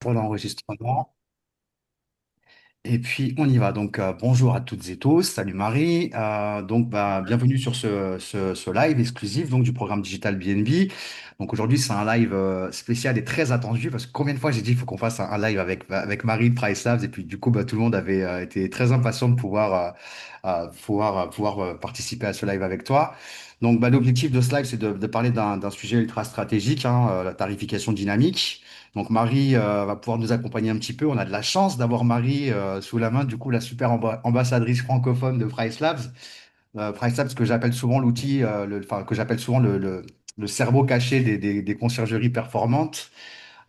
pour l'enregistrement. Et puis, on y va. Donc, bonjour à toutes et tous. Salut Marie. Bienvenue sur ce live exclusif donc, du programme Digital BNB. Donc, aujourd'hui, c'est un live spécial et très attendu parce que combien de fois j'ai dit qu'il faut qu'on fasse un live avec Marie de Price Labs. Et puis, du coup, tout le monde avait été très impatient de pouvoir participer à ce live avec toi. Donc, l'objectif de ce live, c'est de parler d'un sujet ultra stratégique, hein, la tarification dynamique. Donc Marie va pouvoir nous accompagner un petit peu. On a de la chance d'avoir Marie sous la main, du coup la super ambassadrice francophone de Price Labs. Price Labs que j'appelle souvent l'outil, enfin que j'appelle souvent le cerveau caché des conciergeries performantes.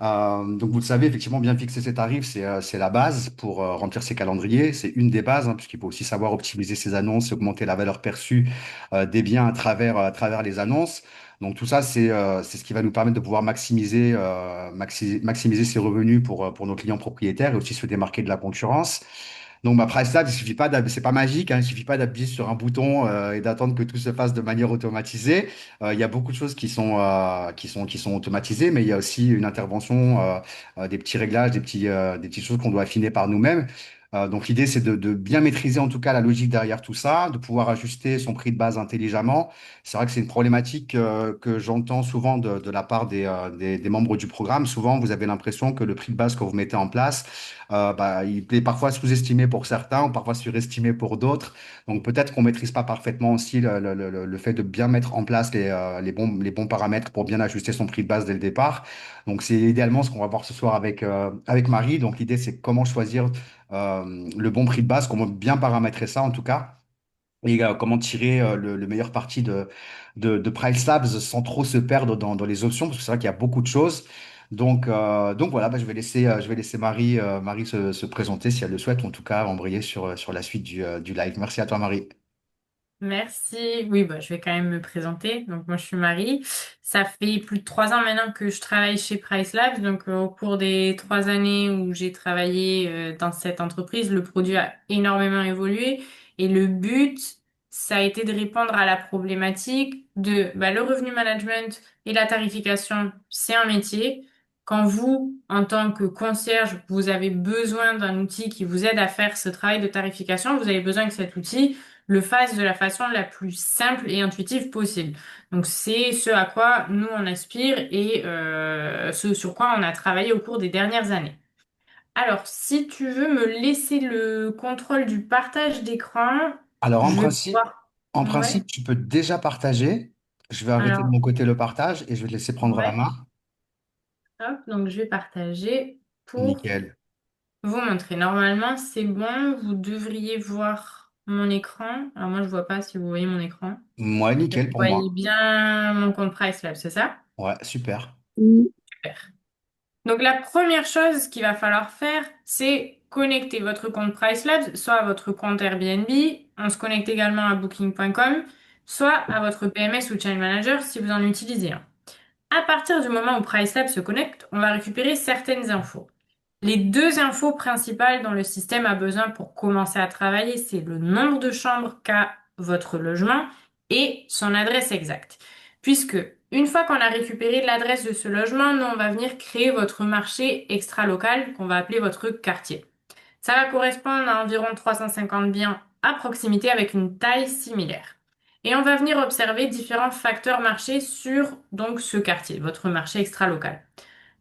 Donc vous le savez, effectivement, bien fixer ses tarifs, c'est la base pour remplir ses calendriers. C'est une des bases, hein, puisqu'il faut aussi savoir optimiser ses annonces, augmenter la valeur perçue des biens à travers les annonces. Donc tout ça, c'est ce qui va nous permettre de pouvoir maximiser ses revenus pour nos clients propriétaires et aussi se démarquer de la concurrence. Donc, après ça, il suffit pas c'est pas magique, hein, il suffit pas d'appuyer sur un bouton et d'attendre que tout se fasse de manière automatisée. Il y a beaucoup de choses qui sont automatisées, mais il y a aussi une intervention, des petits réglages, des petites choses qu'on doit affiner par nous-mêmes. Donc, l'idée, c'est de bien maîtriser en tout cas la logique derrière tout ça, de pouvoir ajuster son prix de base intelligemment. C'est vrai que c'est une problématique que j'entends souvent de la part des membres du programme. Souvent, vous avez l'impression que le prix de base que vous mettez en place, il est parfois sous-estimé pour certains ou parfois surestimé pour d'autres. Donc peut-être qu'on maîtrise pas parfaitement aussi le fait de bien mettre en place les bons paramètres pour bien ajuster son prix de base dès le départ. Donc c'est idéalement ce qu'on va voir ce soir avec Marie. Donc l'idée, c'est comment choisir le bon prix de base, comment bien paramétrer ça en tout cas. Et comment tirer le meilleur parti de Price Labs sans trop se perdre dans les options, parce que c'est vrai qu'il y a beaucoup de choses. Donc voilà, je vais laisser Marie se présenter si elle le souhaite, ou en tout cas embrayer sur la suite du live. Merci à toi, Marie. Merci. Oui, bah, je vais quand même me présenter. Donc, moi, je suis Marie. Ça fait plus de 3 ans maintenant que je travaille chez Price Labs. Donc, au cours des 3 années où j'ai travaillé dans cette entreprise, le produit a énormément évolué. Et le but, ça a été de répondre à la problématique de le revenu management et la tarification, c'est un métier. Quand vous, en tant que concierge, vous avez besoin d'un outil qui vous aide à faire ce travail de tarification, vous avez besoin que cet outil le fasse de la façon la plus simple et intuitive possible. Donc c'est ce à quoi nous on aspire et ce sur quoi on a travaillé au cours des dernières années. Alors, si tu veux me laisser le contrôle du partage d'écran, Alors, en je vais principe, pouvoir. en Ouais. principe, tu peux déjà partager. Je vais arrêter de Alors, mon côté le partage et je vais te laisser prendre la ouais. main. Hop, donc je vais partager pour Nickel. vous montrer. Normalement, c'est bon. Vous devriez voir mon écran. Alors moi, je vois pas si vous voyez mon écran. Moi, Vous nickel pour voyez moi. bien mon compte PriceLab, c'est ça? Ouais, super. Super. Donc la première chose qu'il va falloir faire, c'est connecter votre compte PriceLabs, soit à votre compte Airbnb, on se connecte également à Booking.com, soit à votre PMS ou Channel Manager si vous en utilisez un. À partir du moment où PriceLabs se connecte, on va récupérer certaines infos. Les deux infos principales dont le système a besoin pour commencer à travailler, c'est le nombre de chambres qu'a votre logement et son adresse exacte. Puisque une fois qu'on a récupéré l'adresse de ce logement, nous, on va venir créer votre marché extra-local qu'on va appeler votre quartier. Ça va correspondre à environ 350 biens à proximité avec une taille similaire. Et on va venir observer différents facteurs marché sur donc ce quartier, votre marché extra-local.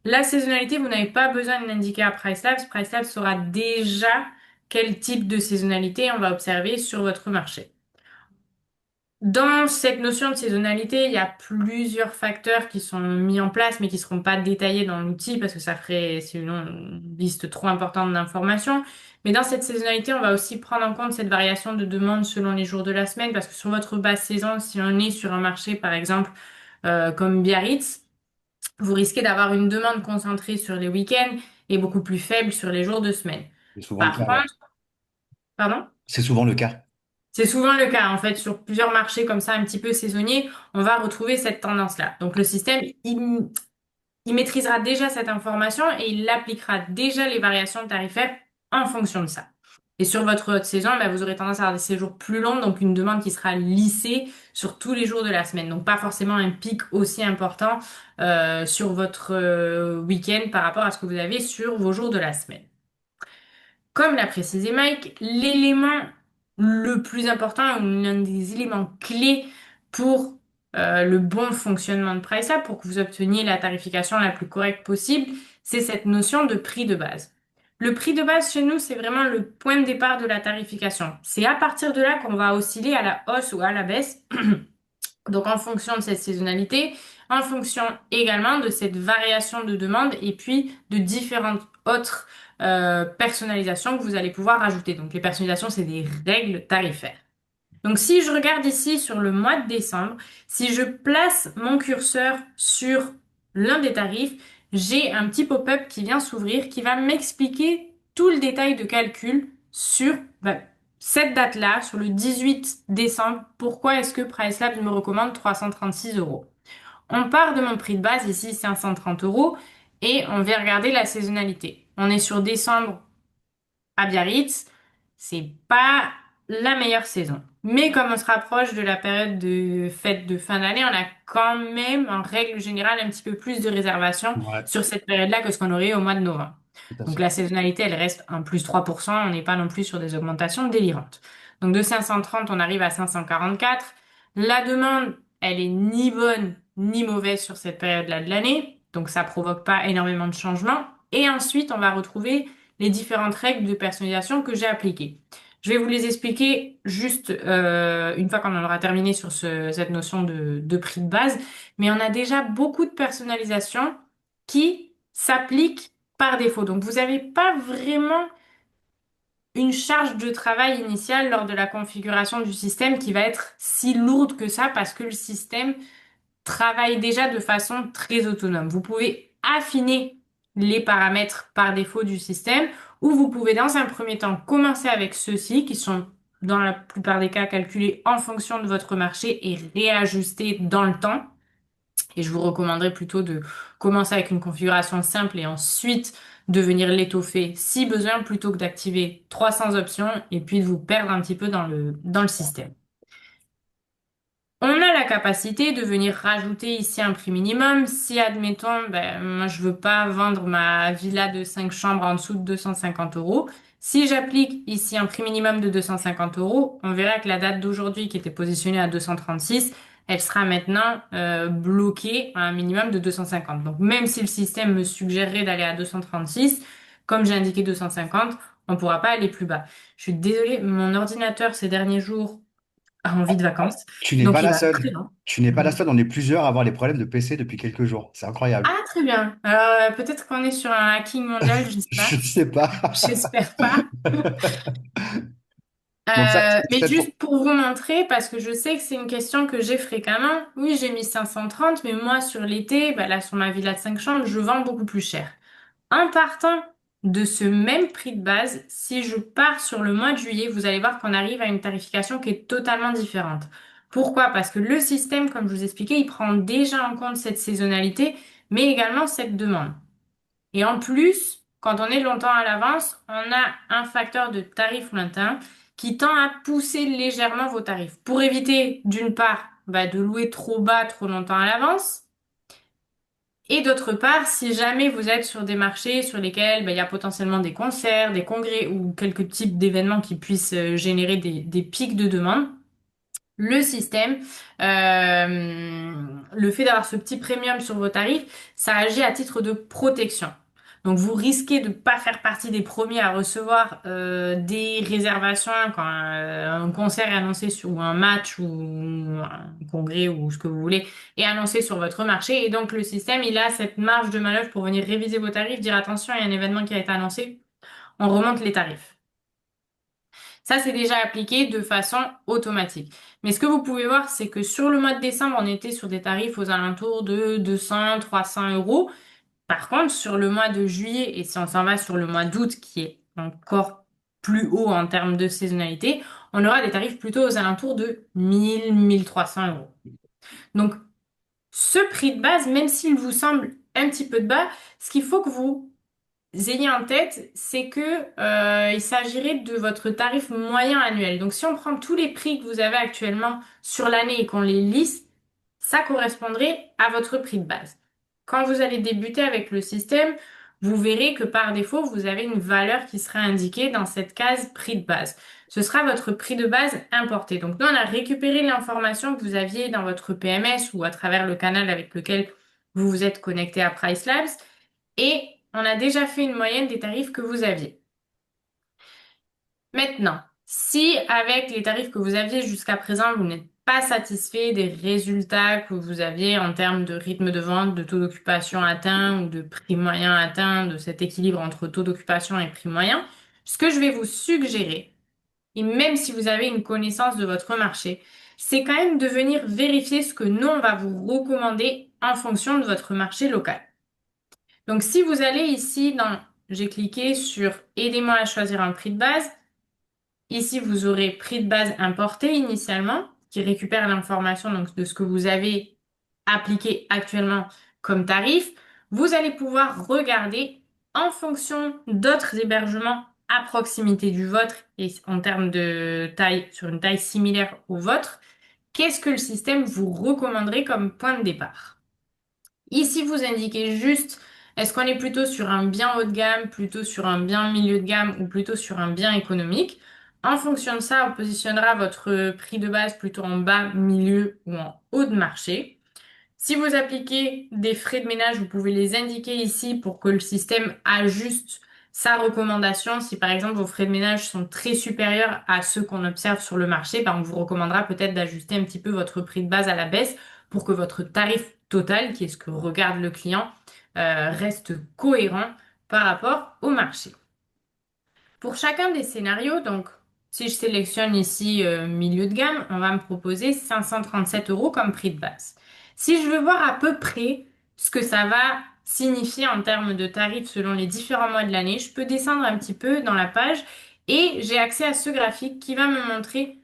La saisonnalité, vous n'avez pas besoin de l'indiquer à PriceLabs. PriceLabs saura déjà quel type de saisonnalité on va observer sur votre marché. Dans cette notion de saisonnalité, il y a plusieurs facteurs qui sont mis en place, mais qui ne seront pas détaillés dans l'outil parce que ça ferait, sinon, une liste trop importante d'informations. Mais dans cette saisonnalité, on va aussi prendre en compte cette variation de demande selon les jours de la semaine parce que sur votre basse saison, si on est sur un marché, par exemple, comme Biarritz, vous risquez d'avoir une demande concentrée sur les week-ends et beaucoup plus faible sur les jours de semaine. C'est souvent le Par cas, ouais. contre, pardon? C'est souvent le cas. C'est souvent le cas, en fait, sur plusieurs marchés comme ça, un petit peu saisonniers, on va retrouver cette tendance-là. Donc le système, il maîtrisera déjà cette information et il appliquera déjà les variations tarifaires en fonction de ça. Et sur votre haute saison, bah, vous aurez tendance à avoir des séjours plus longs, donc une demande qui sera lissée sur tous les jours de la semaine. Donc pas forcément un pic aussi important sur votre week-end par rapport à ce que vous avez sur vos jours de la semaine. Comme l'a précisé Mike, l'élément le plus important, ou l'un des éléments clés pour le bon fonctionnement de PriceLab, pour que vous obteniez la tarification la plus correcte possible, c'est cette notion de prix de base. Le prix de base chez nous, c'est vraiment le point de départ de la tarification. C'est à partir de là qu'on va osciller à la hausse ou à la baisse. Donc en fonction de cette saisonnalité, en fonction également de cette variation de demande et puis de différentes autres personnalisations que vous allez pouvoir ajouter. Donc les personnalisations, c'est des règles tarifaires. Donc si je regarde ici sur le mois de décembre, si je place mon curseur sur l'un des tarifs, j'ai un petit pop-up qui vient s'ouvrir qui va m'expliquer tout le détail de calcul sur cette date-là, sur le 18 décembre. Pourquoi est-ce que PriceLab me recommande 336 euros? On part de mon prix de base, ici 530 euros, et on vient regarder la saisonnalité. On est sur décembre à Biarritz, c'est pas la meilleure saison. Mais comme on se rapproche de la période de fête de fin d'année, on a quand même, en règle générale, un petit peu plus de réservations Ouais, sur cette période-là que ce qu'on aurait au mois de novembre. tout à Donc fait. la saisonnalité, elle reste un plus 3%, on n'est pas non plus sur des augmentations délirantes. Donc de 530, on arrive à 544. La demande, elle est ni bonne ni mauvaise sur cette période-là de l'année, donc ça provoque pas énormément de changements. Et ensuite, on va retrouver les différentes règles de personnalisation que j'ai appliquées. Je vais vous les expliquer juste une fois qu'on en aura terminé sur cette notion de prix de base, mais on a déjà beaucoup de personnalisation qui s'appliquent par défaut. Donc vous n'avez pas vraiment une charge de travail initiale lors de la configuration du système qui va être si lourde que ça parce que le système travaille déjà de façon très autonome. Vous pouvez affiner les paramètres par défaut du système ou vous pouvez dans un premier temps commencer avec ceux-ci qui sont dans la plupart des cas calculés en fonction de votre marché et réajustés dans le temps. Et je vous recommanderais plutôt de commencer avec une configuration simple et ensuite de venir l'étoffer si besoin plutôt que d'activer 300 options et puis de vous perdre un petit peu dans le système. On a la capacité de venir rajouter ici un prix minimum. Si, admettons, ben, moi, je veux pas vendre ma villa de 5 chambres en dessous de 250 euros. Si j'applique ici un prix minimum de 250 euros, on verra que la date d'aujourd'hui qui était positionnée à 236, elle sera maintenant bloquée à un minimum de 250. Donc, même si le système me suggérerait d'aller à 236, comme j'ai indiqué 250, on ne pourra pas aller plus bas. Je suis désolée, mon ordinateur ces derniers jours a envie de vacances. Tu n'es pas Donc il la va très seule. lent. Tu n'es pas la seule. On est plusieurs à avoir les problèmes de PC depuis quelques jours. C'est incroyable. Ah, très bien. Alors peut-être qu'on est sur un hacking mondial, Je j'espère. ne sais pas. J'espère pas. Donc ça Mais serait pour... juste pour vous montrer, parce que je sais que c'est une question que j'ai fréquemment. Oui, j'ai mis 530, mais moi sur l'été, bah, là sur ma villa de 5 chambres, je vends beaucoup plus cher. En partant de ce même prix de base, si je pars sur le mois de juillet, vous allez voir qu'on arrive à une tarification qui est totalement différente. Pourquoi? Parce que le système, comme je vous expliquais, il prend déjà en compte cette saisonnalité, mais également cette demande. Et en plus, quand on est longtemps à l'avance, on a un facteur de tarif lointain qui tend à pousser légèrement vos tarifs. Pour éviter, d'une part, de louer trop bas trop longtemps à l'avance, et d'autre part, si jamais vous êtes sur des marchés sur lesquels il y a potentiellement des concerts, des congrès ou quelques types d'événements qui puissent générer des pics de demande, le système, le fait d'avoir ce petit premium sur vos tarifs, ça agit à titre de protection. Donc vous risquez de ne pas faire partie des premiers à recevoir des réservations quand un concert est annoncé sur ou un match ou un congrès ou ce que vous voulez est annoncé sur votre marché. Et donc le système, il a cette marge de manœuvre pour venir réviser vos tarifs, dire attention, il y a un événement qui a été annoncé, on remonte les tarifs. Ça, c'est déjà appliqué de façon automatique. Mais ce que vous pouvez voir, c'est que sur le mois de décembre, on était sur des tarifs aux alentours de 200, 300 euros. Par contre, sur le mois de juillet, et si on s'en va sur le mois d'août, qui est encore plus haut en termes de saisonnalité, on aura des tarifs plutôt aux alentours de 1000, 1300 euros. Donc, ce prix de base, même s'il vous semble un petit peu de bas, ce qu'il faut que vous ayez en tête, c'est que il s'agirait de votre tarif moyen annuel. Donc si on prend tous les prix que vous avez actuellement sur l'année et qu'on les lisse, ça correspondrait à votre prix de base. Quand vous allez débuter avec le système, vous verrez que par défaut, vous avez une valeur qui sera indiquée dans cette case prix de base. Ce sera votre prix de base importé. Donc nous, on a récupéré l'information que vous aviez dans votre PMS ou à travers le canal avec lequel vous vous êtes connecté à PriceLabs et on a déjà fait une moyenne des tarifs que vous aviez. Maintenant, si avec les tarifs que vous aviez jusqu'à présent, vous n'êtes pas satisfait des résultats que vous aviez en termes de rythme de vente, de taux d'occupation atteint ou de prix moyen atteint, de cet équilibre entre taux d'occupation et prix moyen, ce que je vais vous suggérer, et même si vous avez une connaissance de votre marché, c'est quand même de venir vérifier ce que nous, on va vous recommander en fonction de votre marché local. Donc, si vous allez ici j'ai cliqué sur Aidez-moi à choisir un prix de base. Ici, vous aurez prix de base importé initialement, qui récupère l'information donc de ce que vous avez appliqué actuellement comme tarif. Vous allez pouvoir regarder en fonction d'autres hébergements à proximité du vôtre et en termes de taille, sur une taille similaire au vôtre, qu'est-ce que le système vous recommanderait comme point de départ. Ici, vous indiquez juste, est-ce qu'on est plutôt sur un bien haut de gamme, plutôt sur un bien milieu de gamme ou plutôt sur un bien économique. En fonction de ça, on positionnera votre prix de base plutôt en bas, milieu ou en haut de marché. Si vous appliquez des frais de ménage, vous pouvez les indiquer ici pour que le système ajuste sa recommandation. Si par exemple vos frais de ménage sont très supérieurs à ceux qu'on observe sur le marché, ben, on vous recommandera peut-être d'ajuster un petit peu votre prix de base à la baisse pour que votre tarif total, qui est ce que regarde le client, reste cohérent par rapport au marché. Pour chacun des scénarios, donc si je sélectionne ici milieu de gamme, on va me proposer 537 euros comme prix de base. Si je veux voir à peu près ce que ça va signifier en termes de tarifs selon les différents mois de l'année, je peux descendre un petit peu dans la page et j'ai accès à ce graphique qui va me montrer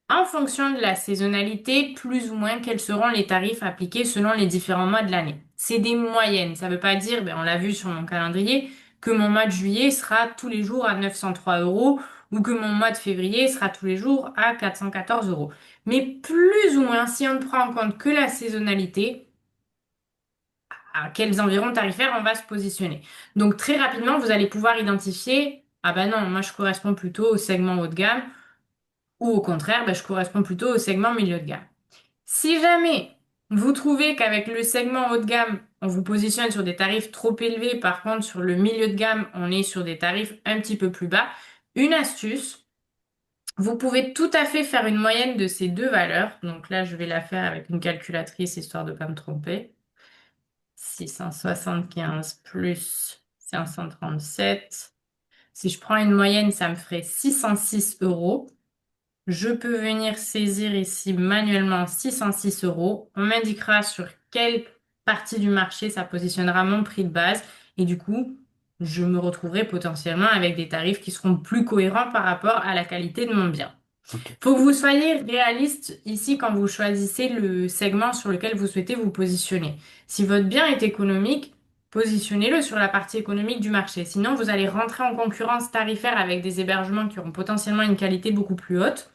en fonction de la saisonnalité, plus ou moins, quels seront les tarifs appliqués selon les différents mois de l'année. C'est des moyennes. Ça ne veut pas dire, ben, on l'a vu sur mon calendrier, que mon mois de juillet sera tous les jours à 903 euros ou que mon mois de février sera tous les jours à 414 euros. Mais plus ou moins, si on ne prend en compte que la saisonnalité, à quels environs tarifaires on va se positionner. Donc très rapidement, vous allez pouvoir identifier, ah ben non, moi je corresponds plutôt au segment haut de gamme ou au contraire, ben, je corresponds plutôt au segment milieu de gamme. Si jamais vous trouvez qu'avec le segment haut de gamme, on vous positionne sur des tarifs trop élevés, par contre sur le milieu de gamme, on est sur des tarifs un petit peu plus bas, une astuce, vous pouvez tout à fait faire une moyenne de ces deux valeurs. Donc là, je vais la faire avec une calculatrice histoire de ne pas me tromper. 675 plus 537. Si je prends une moyenne, ça me ferait 606 euros. Je peux venir saisir ici manuellement 606 euros. On m'indiquera sur quelle partie du marché ça positionnera mon prix de base. Et du coup, je me retrouverai potentiellement avec des tarifs qui seront plus cohérents par rapport à la qualité de mon bien. Ok. Faut que vous soyez réaliste ici quand vous choisissez le segment sur lequel vous souhaitez vous positionner. Si votre bien est économique, positionnez-le sur la partie économique du marché. Sinon, vous allez rentrer en concurrence tarifaire avec des hébergements qui auront potentiellement une qualité beaucoup plus haute.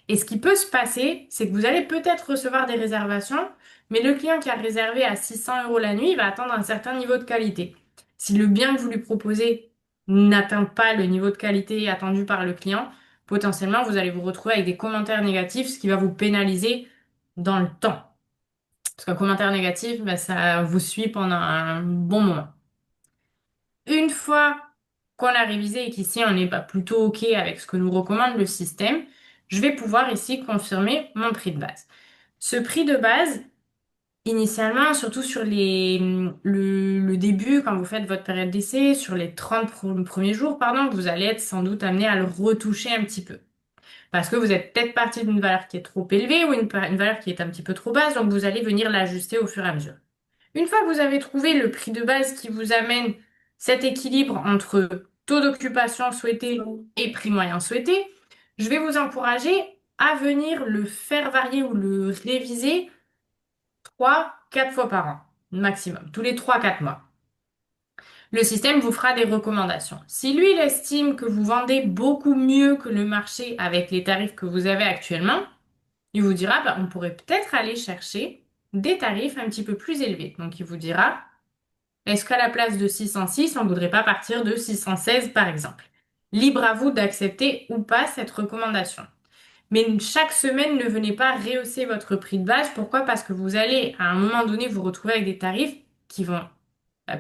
Et ce qui peut se passer, c'est que vous allez peut-être recevoir des réservations, mais le client qui a réservé à 600 euros la nuit, il va attendre un certain niveau de qualité. Si le bien que vous lui proposez n'atteint pas le niveau de qualité attendu par le client, potentiellement, vous allez vous retrouver avec des commentaires négatifs, ce qui va vous pénaliser dans le temps. Parce qu'un commentaire négatif, bah, ça vous suit pendant un bon moment. Une fois qu'on a révisé et qu'ici on est plutôt OK avec ce que nous recommande le système, je vais pouvoir ici confirmer mon prix de base. Ce prix de base, initialement, surtout sur le début, quand vous faites votre période d'essai, sur les 30 premiers jours, pardon, vous allez être sans doute amené à le retoucher un petit peu. Parce que vous êtes peut-être parti d'une valeur qui est trop élevée ou une valeur qui est un petit peu trop basse, donc vous allez venir l'ajuster au fur et à mesure. Une fois que vous avez trouvé le prix de base qui vous amène cet équilibre entre taux d'occupation souhaité et prix moyen souhaité, je vais vous encourager à venir le faire varier ou le réviser 3, 4 fois par an, maximum, tous les 3, 4 mois. Le système vous fera des recommandations. Si lui, il estime que vous vendez beaucoup mieux que le marché avec les tarifs que vous avez actuellement, il vous dira, bah, on pourrait peut-être aller chercher des tarifs un petit peu plus élevés. Donc, il vous dira, est-ce qu'à la place de 606, on ne voudrait pas partir de 616 par exemple? Libre à vous d'accepter ou pas cette recommandation. Mais chaque semaine, ne venez pas rehausser votre prix de base. Pourquoi? Parce que vous allez à un moment donné vous retrouver avec des tarifs qui vont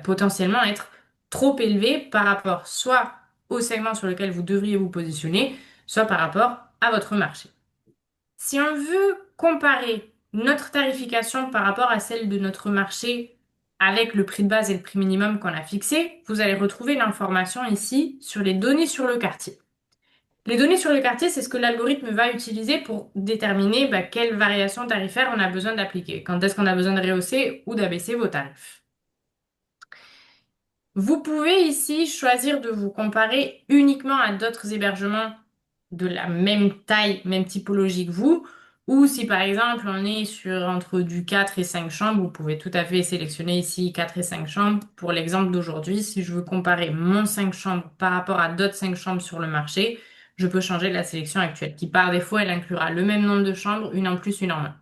potentiellement être trop élevés par rapport soit au segment sur lequel vous devriez vous positionner, soit par rapport à votre marché. Si on veut comparer notre tarification par rapport à celle de notre marché avec le prix de base et le prix minimum qu'on a fixé, vous allez retrouver l'information ici sur les données sur le quartier. Les données sur le quartier, c'est ce que l'algorithme va utiliser pour déterminer quelle variation tarifaire on a besoin d'appliquer. Quand est-ce qu'on a besoin de rehausser ou d'abaisser vos tarifs. Vous pouvez ici choisir de vous comparer uniquement à d'autres hébergements de la même taille, même typologie que vous, ou si par exemple on est sur entre du 4 et 5 chambres, vous pouvez tout à fait sélectionner ici 4 et 5 chambres. Pour l'exemple d'aujourd'hui, si je veux comparer mon 5 chambres par rapport à d'autres 5 chambres sur le marché, je peux changer la sélection actuelle, qui par défaut, elle inclura le même nombre de chambres, une en plus, une en moins.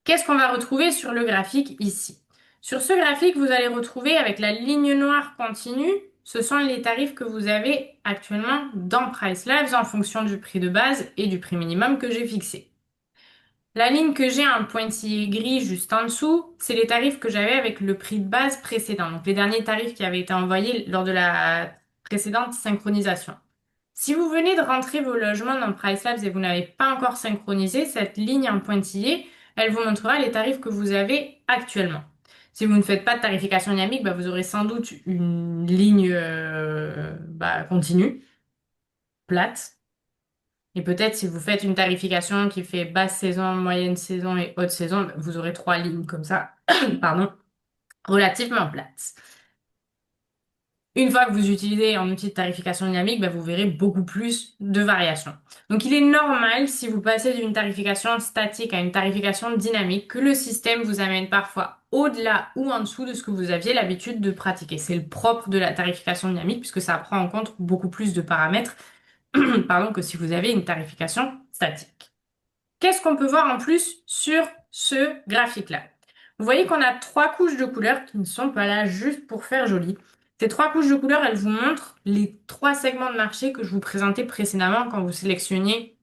Qu'est-ce qu'on va retrouver sur le graphique ici? Sur ce graphique, vous allez retrouver avec la ligne noire continue, ce sont les tarifs que vous avez actuellement dans Price Labs en fonction du prix de base et du prix minimum que j'ai fixé. La ligne que j'ai un pointillé gris juste en dessous, c'est les tarifs que j'avais avec le prix de base précédent, donc les derniers tarifs qui avaient été envoyés lors de la précédente synchronisation. Si vous venez de rentrer vos logements dans Price Labs et vous n'avez pas encore synchronisé, cette ligne en pointillé, elle vous montrera les tarifs que vous avez actuellement. Si vous ne faites pas de tarification dynamique, vous aurez sans doute une ligne continue, plate. Et peut-être si vous faites une tarification qui fait basse saison, moyenne saison et haute saison, vous aurez trois lignes comme ça, pardon, relativement plates. Une fois que vous utilisez un outil de tarification dynamique, vous verrez beaucoup plus de variations. Donc il est normal, si vous passez d'une tarification statique à une tarification dynamique, que le système vous amène parfois au-delà ou en dessous de ce que vous aviez l'habitude de pratiquer. C'est le propre de la tarification dynamique puisque ça prend en compte beaucoup plus de paramètres pardon, que si vous avez une tarification statique. Qu'est-ce qu'on peut voir en plus sur ce graphique-là? Vous voyez qu'on a trois couches de couleurs qui ne sont pas là juste pour faire joli. Ces trois couches de couleurs, elles vous montrent les trois segments de marché que je vous présentais précédemment quand vous sélectionniez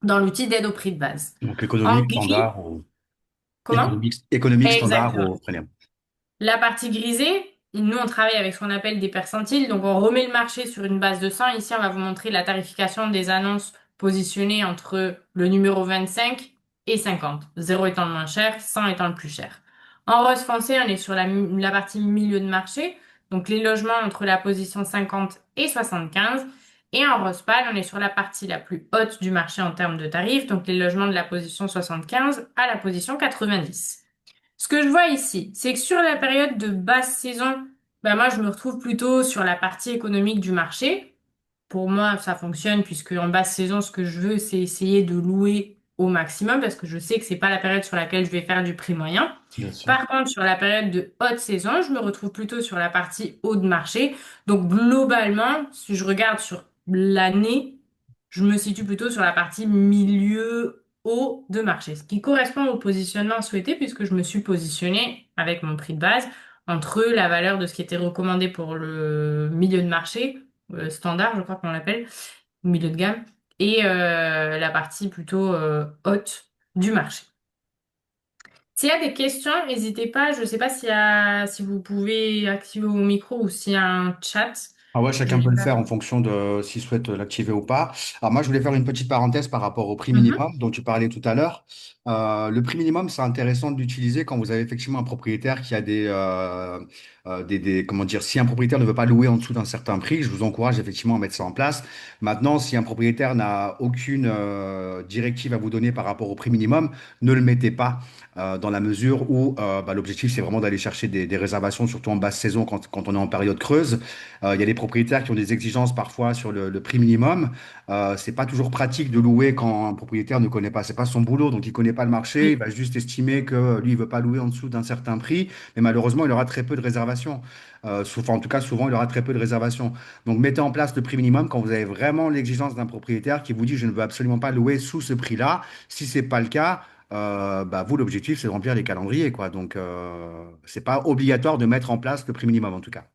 dans l'outil d'aide au prix de base. Donc En économique, gris, standard ou comment? économique, standard Exactement. ou premium. La partie grisée, nous on travaille avec ce qu'on appelle des percentiles, donc on remet le marché sur une base de 100. Ici, on va vous montrer la tarification des annonces positionnées entre le numéro 25 et 50, 0 étant le moins cher, 100 étant le plus cher. En rose foncé, on est sur la partie milieu de marché, donc les logements entre la position 50 et 75. Et en rose pâle, on est sur la partie la plus haute du marché en termes de tarifs, donc les logements de la position 75 à la position 90. Ce que je vois ici, c'est que sur la période de basse saison, moi, je me retrouve plutôt sur la partie économique du marché. Pour moi, ça fonctionne puisque en basse saison, ce que je veux, c'est essayer de louer au maximum parce que je sais que c'est pas la période sur laquelle je vais faire du prix moyen. Bien sûr. Par contre, sur la période de haute saison, je me retrouve plutôt sur la partie haut de marché. Donc, globalement, si je regarde sur l'année, je me situe plutôt sur la partie milieu haut de marché, ce qui correspond au positionnement souhaité puisque je me suis positionnée avec mon prix de base entre la valeur de ce qui était recommandé pour le milieu de marché, standard, je crois qu'on l'appelle, milieu de gamme, et la partie plutôt haute du marché. S'il y a des questions, n'hésitez pas. Je ne sais pas si vous pouvez activer vos micros ou s'il y a un chat. Ah ouais, Je chacun l'ai peut le pas. faire en fonction de s'il souhaite l'activer ou pas. Alors moi, je voulais faire une petite parenthèse par rapport au prix Mhm. minimum dont tu parlais tout à l'heure. Le prix minimum, c'est intéressant de l'utiliser quand vous avez effectivement un propriétaire qui a comment dire, si un propriétaire ne veut pas louer en dessous d'un certain prix, je vous encourage effectivement à mettre ça en place. Maintenant, si un propriétaire n'a aucune directive à vous donner par rapport au prix minimum, ne le mettez pas dans la mesure où l'objectif, c'est vraiment d'aller chercher des réservations, surtout en basse saison quand on est en période creuse. Il y a des propriétaires qui ont des exigences parfois sur le prix minimum. C'est pas toujours pratique de louer quand un propriétaire ne connaît pas, c'est pas son boulot, donc il connaît pas le marché, il Oui. va juste estimer que lui, il veut pas louer en dessous d'un certain prix, mais malheureusement, il aura très peu de réservations. réservations. En tout cas, souvent, il y aura très peu de réservations. Donc, mettez en place le prix minimum quand vous avez vraiment l'exigence d'un propriétaire qui vous dit, je ne veux absolument pas louer sous ce prix-là. Si c'est pas le cas, bah, vous, l'objectif, c'est de remplir les calendriers, quoi. Donc, c'est pas obligatoire de mettre en place le prix minimum, en tout cas.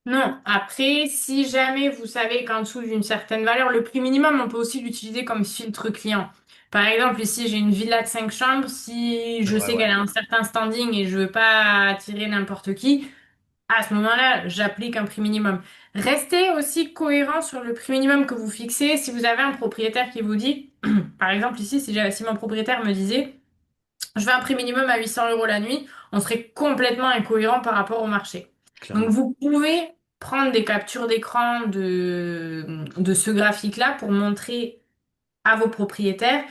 Non, après, si jamais vous savez qu'en dessous d'une certaine valeur, le prix minimum, on peut aussi l'utiliser comme filtre client. Par exemple, ici, j'ai une villa de 5 chambres. Si C'est je vrai, sais ouais. qu'elle a un certain standing et je veux pas attirer n'importe qui, à ce moment-là, j'applique un prix minimum. Restez aussi cohérent sur le prix minimum que vous fixez. Si vous avez un propriétaire qui vous dit, par exemple, ici, si mon propriétaire me disait, je veux un prix minimum à 800 euros la nuit, on serait complètement incohérent par rapport au marché. Donc, Clairement. vous pouvez prendre des captures d'écran de ce graphique-là pour montrer à vos propriétaires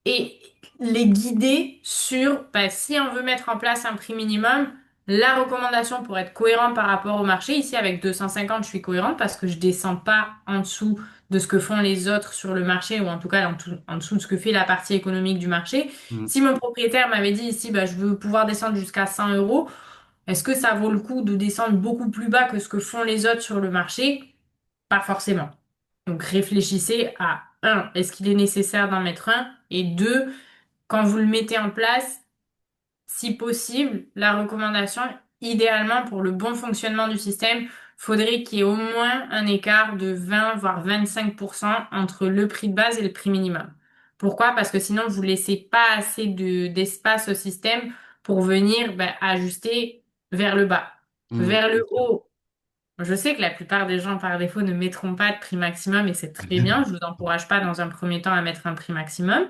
et les guider sur bah, si on veut mettre en place un prix minimum, la recommandation pour être cohérent par rapport au marché. Ici, avec 250, je suis cohérente parce que je descends pas en dessous de ce que font les autres sur le marché ou en tout cas en dessous de ce que fait la partie économique du marché. Mm. Si mon propriétaire m'avait dit ici, bah, je veux pouvoir descendre jusqu'à 100 euros, est-ce que ça vaut le coup de descendre beaucoup plus bas que ce que font les autres sur le marché? Pas forcément. Donc réfléchissez à un, est-ce qu'il est nécessaire d'en mettre un? Et deux, quand vous le mettez en place, si possible, la recommandation, idéalement pour le bon fonctionnement du système, faudrait qu'il y ait au moins un écart de 20 voire 25% entre le prix de base et le prix minimum. Pourquoi? Parce que sinon, vous laissez pas assez d'espace au système pour venir ben, ajuster vers le bas. Mm. Vers Bien le sûr. haut, je sais que la plupart des gens, par défaut, ne mettront pas de prix maximum et c'est très bien. Je vous encourage pas dans un premier temps à mettre un prix maximum.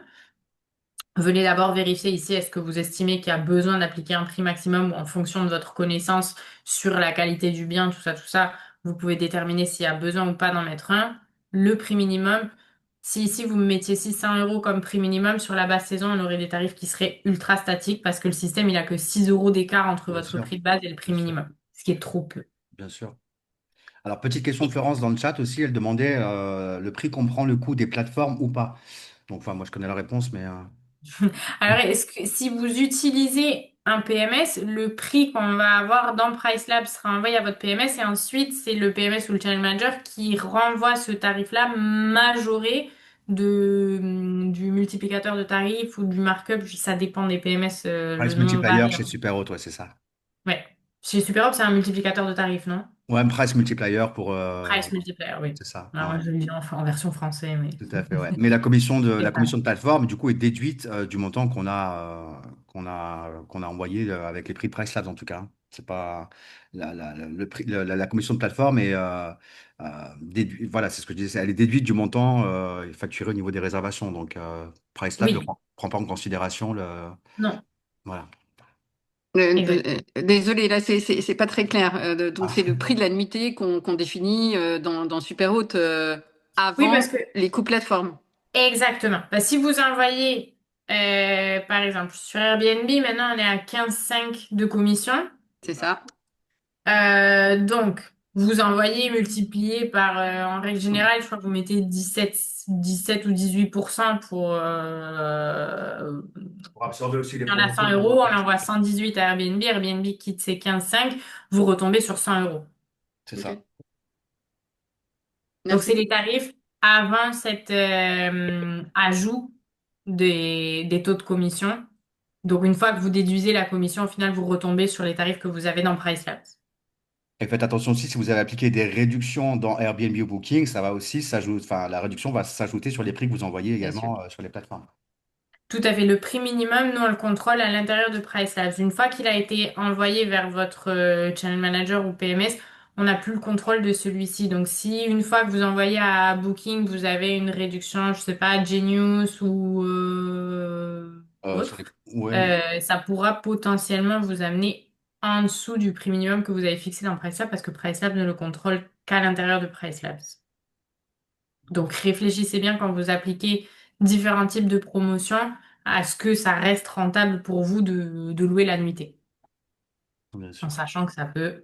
Venez d'abord vérifier ici, est-ce que vous estimez qu'il y a besoin d'appliquer un prix maximum ou en fonction de votre connaissance sur la qualité du bien, tout ça, vous pouvez déterminer s'il y a besoin ou pas d'en mettre un. Le prix minimum, si ici vous me mettiez 600 euros comme prix minimum, sur la basse saison, on aurait des tarifs qui seraient ultra statiques parce que le système, il a que 6 euros d'écart entre Bien votre sûr. prix de base et le prix Bien sûr. minimum, ce qui est trop peu. Bien sûr. Alors, petite question de Florence dans le chat aussi, elle demandait le prix comprend le coût des plateformes ou pas. Donc, enfin, moi, je connais la réponse, mais Alors, est-ce que si vous utilisez un PMS, le prix qu'on va avoir dans PriceLab sera envoyé à votre PMS et ensuite c'est le PMS ou le Channel Manager qui renvoie ce tarif-là majoré du multiplicateur de tarifs ou du markup, ça dépend des PMS, le Price nom Multiplier varie. chez Superhot, ouais, c'est ça. Ouais. Chez Superop, c'est un multiplicateur de tarifs, non? Ouais, Price Multiplier pour. Price multiplier, oui. C'est ça. Alors, Ouais, moi, je le dis en version français, mais tout à fait, ouais. Mais la commission de c'est plateforme, du coup, est déduite du montant qu'on a envoyé avec les prix de Price Labs, en tout cas. C'est pas le prix, la commission de plateforme est voilà, c'est ce que je disais, elle est déduite du montant facturé au niveau des réservations. Donc, Price Labs ne oui, prend pas en considération non, voilà. exactement. Désolée, là, c'est pas très clair. Donc, Ah, c'est le prix de la nuitée qu'on définit dans Superhaute Oui, parce avant que les coûts plateforme. exactement. Bah, si vous envoyez, par exemple, sur Airbnb, maintenant on est à 15,5 de commission. C'est ça? Donc, vous envoyez multiplié par, en règle générale, je crois que vous mettez 17 ou 18% pour absorber aussi les il y en a promotions 100 qu'on euros, on envoie. envoie 118 à Airbnb, Airbnb quitte ses 15,5, vous retombez sur 100 euros. C'est Ok. ça. Donc, c'est Merci. les tarifs avant cet ajout des taux de commission. Donc, une fois que vous déduisez la commission, au final, vous retombez sur les tarifs que vous avez dans PriceLabs. Et faites attention aussi, si vous avez appliqué des réductions dans Airbnb ou Booking, ça va aussi s'ajouter, enfin, la réduction va s'ajouter sur les prix que vous envoyez Bien sûr. également sur les plateformes. Tout à fait. Le prix minimum, nous, on le contrôle à l'intérieur de PriceLabs. Une fois qu'il a été envoyé vers votre Channel Manager ou PMS, on n'a plus le contrôle de celui-ci. Donc, si une fois que vous envoyez à Booking, vous avez une réduction, je sais pas, Genius ou Sur les... autre, Ouais, ça pourra potentiellement vous amener en dessous du prix minimum que vous avez fixé dans PriceLab parce que PriceLab ne le contrôle qu'à l'intérieur de PriceLabs. Donc réfléchissez bien quand vous appliquez différents types de promotions à ce que ça reste rentable pour vous de louer la nuitée, bien en sûr. sachant que ça peut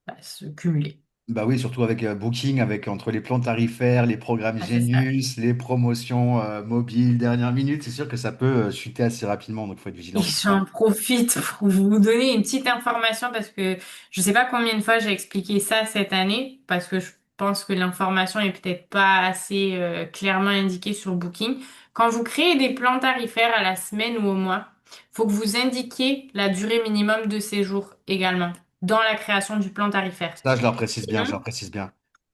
bah, se cumuler. Bah oui, surtout avec Booking, avec entre les plans tarifaires, les programmes Ah, c'est ça. Genius, les promotions mobiles dernière minute, c'est sûr que ça peut chuter assez rapidement, donc il faut être Et vigilant sur ça. j'en profite pour vous donner une petite information parce que je sais pas combien de fois j'ai expliqué ça cette année parce que je pense que l'information est peut-être pas assez clairement indiquée sur Booking. Quand vous créez des plans tarifaires à la semaine ou au mois, faut que vous indiquiez la durée minimum de séjour également dans la création du plan tarifaire. Ça, je leur précise bien, je Sinon, leur précise bien.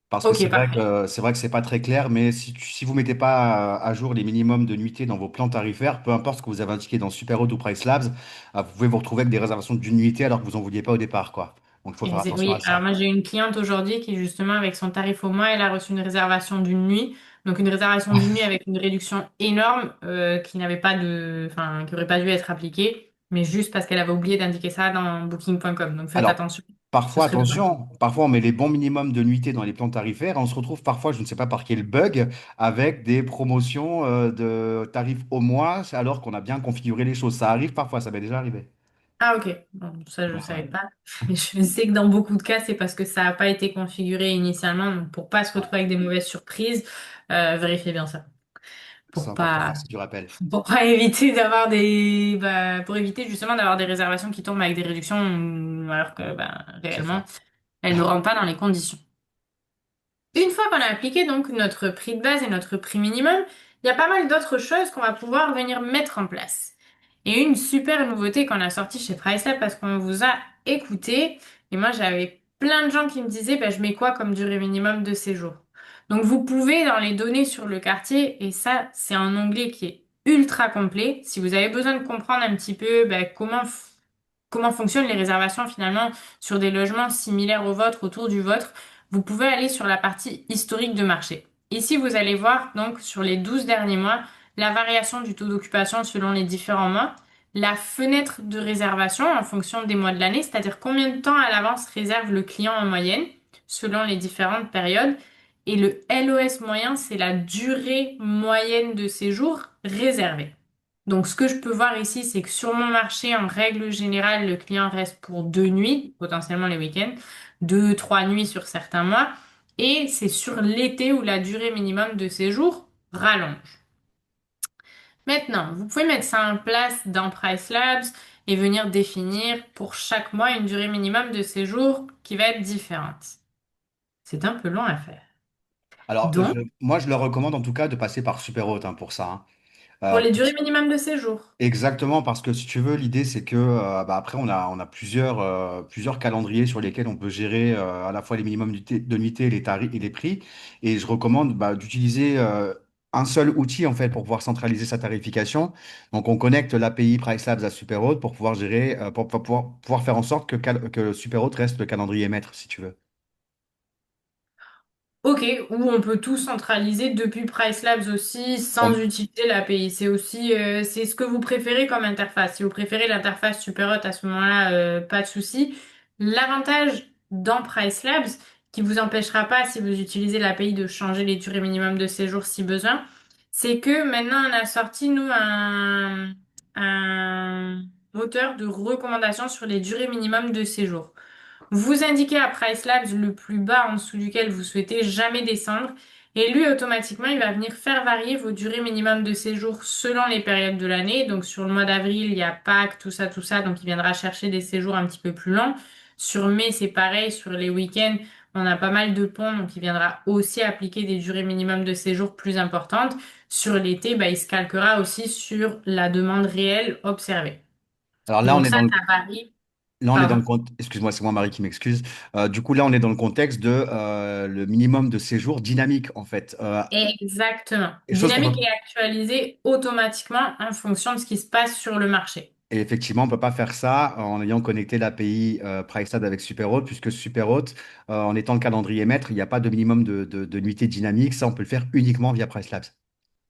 Parce que ok, parfait. c'est vrai que c'est pas très clair, mais si vous mettez pas à jour les minimums de nuitées dans vos plans tarifaires, peu importe ce que vous avez indiqué dans Superhot ou Price Labs, vous pouvez vous retrouver avec des réservations d'une nuitée alors que vous en vouliez pas au départ, quoi. Donc il faut faire attention à Oui, alors ça. moi j'ai une cliente aujourd'hui qui justement avec son tarif au mois, elle a reçu une réservation d'une nuit. Donc une réservation d'une nuit avec une réduction énorme qui n'avait pas de, enfin qui aurait pas dû être appliquée, mais juste parce qu'elle avait oublié d'indiquer ça dans booking.com. Donc faites Alors, attention, ce parfois, serait dommage. attention, parfois on met les bons minimums de nuitées dans les plans tarifaires et on se retrouve parfois, je ne sais pas par quel bug, avec des promotions de tarifs au mois alors qu'on a bien configuré les choses. Ça arrive parfois, ça m'est déjà arrivé. Ah ok, bon, ça je Ouais, savais pas. Mais je sais que dans beaucoup de cas c'est parce que ça n'a pas été configuré initialement. Donc pour pas se ouais. retrouver avec des mauvaises surprises, vérifiez bien ça. C'est Pour important, pas merci du rappel. Pour pas éviter d'avoir des, bah, pour éviter justement d'avoir des réservations qui tombent avec des réductions, alors que, bah, C'est réellement, ça. elles ne rentrent pas dans les conditions. Une fois qu'on a appliqué donc notre prix de base et notre prix minimum, il y a pas mal d'autres choses qu'on va pouvoir venir mettre en place. Et une super nouveauté qu'on a sortie chez PriceLab parce qu'on vous a écouté, et moi j'avais plein de gens qui me disaient, bah, je mets quoi comme durée minimum de séjour? Donc vous pouvez dans les données sur le quartier, et ça c'est un onglet qui est ultra complet, si vous avez besoin de comprendre un petit peu bah, comment fonctionnent les réservations finalement sur des logements similaires au vôtre, autour du vôtre, vous pouvez aller sur la partie historique de marché. Ici, vous allez voir donc sur les 12 derniers mois la variation du taux d'occupation selon les différents mois, la fenêtre de réservation en fonction des mois de l'année, c'est-à-dire combien de temps à l'avance réserve le client en moyenne selon les différentes périodes. Et le LOS moyen, c'est la durée moyenne de séjour réservée. Donc, ce que je peux voir ici, c'est que sur mon marché, en règle générale, le client reste pour 2 nuits, potentiellement les week-ends, 2, 3 nuits sur certains mois, et c'est sur l'été où la durée minimum de séjour rallonge. Maintenant, vous pouvez mettre ça en place dans Price Labs et venir définir pour chaque mois une durée minimum de séjour qui va être différente. C'est un peu long à faire. Alors, Donc, moi, je leur recommande en tout cas de passer par Superhot hein, pour ça. Hein. pour les Euh, durées minimum de séjour. Exactement, parce que si tu veux, l'idée c'est que après on a plusieurs calendriers sur lesquels on peut gérer à la fois les minimums de nuitée, les tarifs et les prix. Et je recommande d'utiliser un seul outil en fait pour pouvoir centraliser sa tarification. Donc on connecte l'API PriceLabs à Superhot pour pouvoir gérer, pouvoir faire en sorte que Superhot reste le calendrier maître, si tu veux. Ok, ou on peut tout centraliser depuis Price Labs aussi sans utiliser l'API. C'est aussi, c'est ce que vous préférez comme interface. Si vous préférez l'interface Superhot à ce moment-là, pas de souci. L'avantage dans Price Labs, qui vous empêchera pas si vous utilisez l'API de changer les durées minimum de séjour si besoin, c'est que maintenant on a sorti nous un moteur de recommandation sur les durées minimum de séjour. Vous indiquez à Price Labs le plus bas en dessous duquel vous souhaitez jamais descendre et lui automatiquement il va venir faire varier vos durées minimum de séjour selon les périodes de l'année. Donc sur le mois d'avril il y a Pâques, tout ça, donc il viendra chercher des séjours un petit peu plus longs. Sur mai c'est pareil, sur les week-ends on a pas mal de ponts donc il viendra aussi appliquer des durées minimum de séjour plus importantes. Sur l'été bah, il se calquera aussi sur la demande réelle observée. Alors là on Donc est ça dans le varie. Là, on est dans Pardon. le contexte, excuse-moi, c'est moi Marie qui m'excuse. Du coup, là, on est dans le contexte de le minimum de séjour dynamique, en fait. Exactement. Et chose qu'on Dynamique peut, est actualisée automatiquement en fonction de ce qui se passe sur le marché. et effectivement, on peut pas faire ça en ayant connecté l'API PriceStat avec Superhot, puisque Superhot, en étant le calendrier maître, il n'y a pas de minimum de nuitée dynamique. Ça, on peut le faire uniquement via PriceLabs.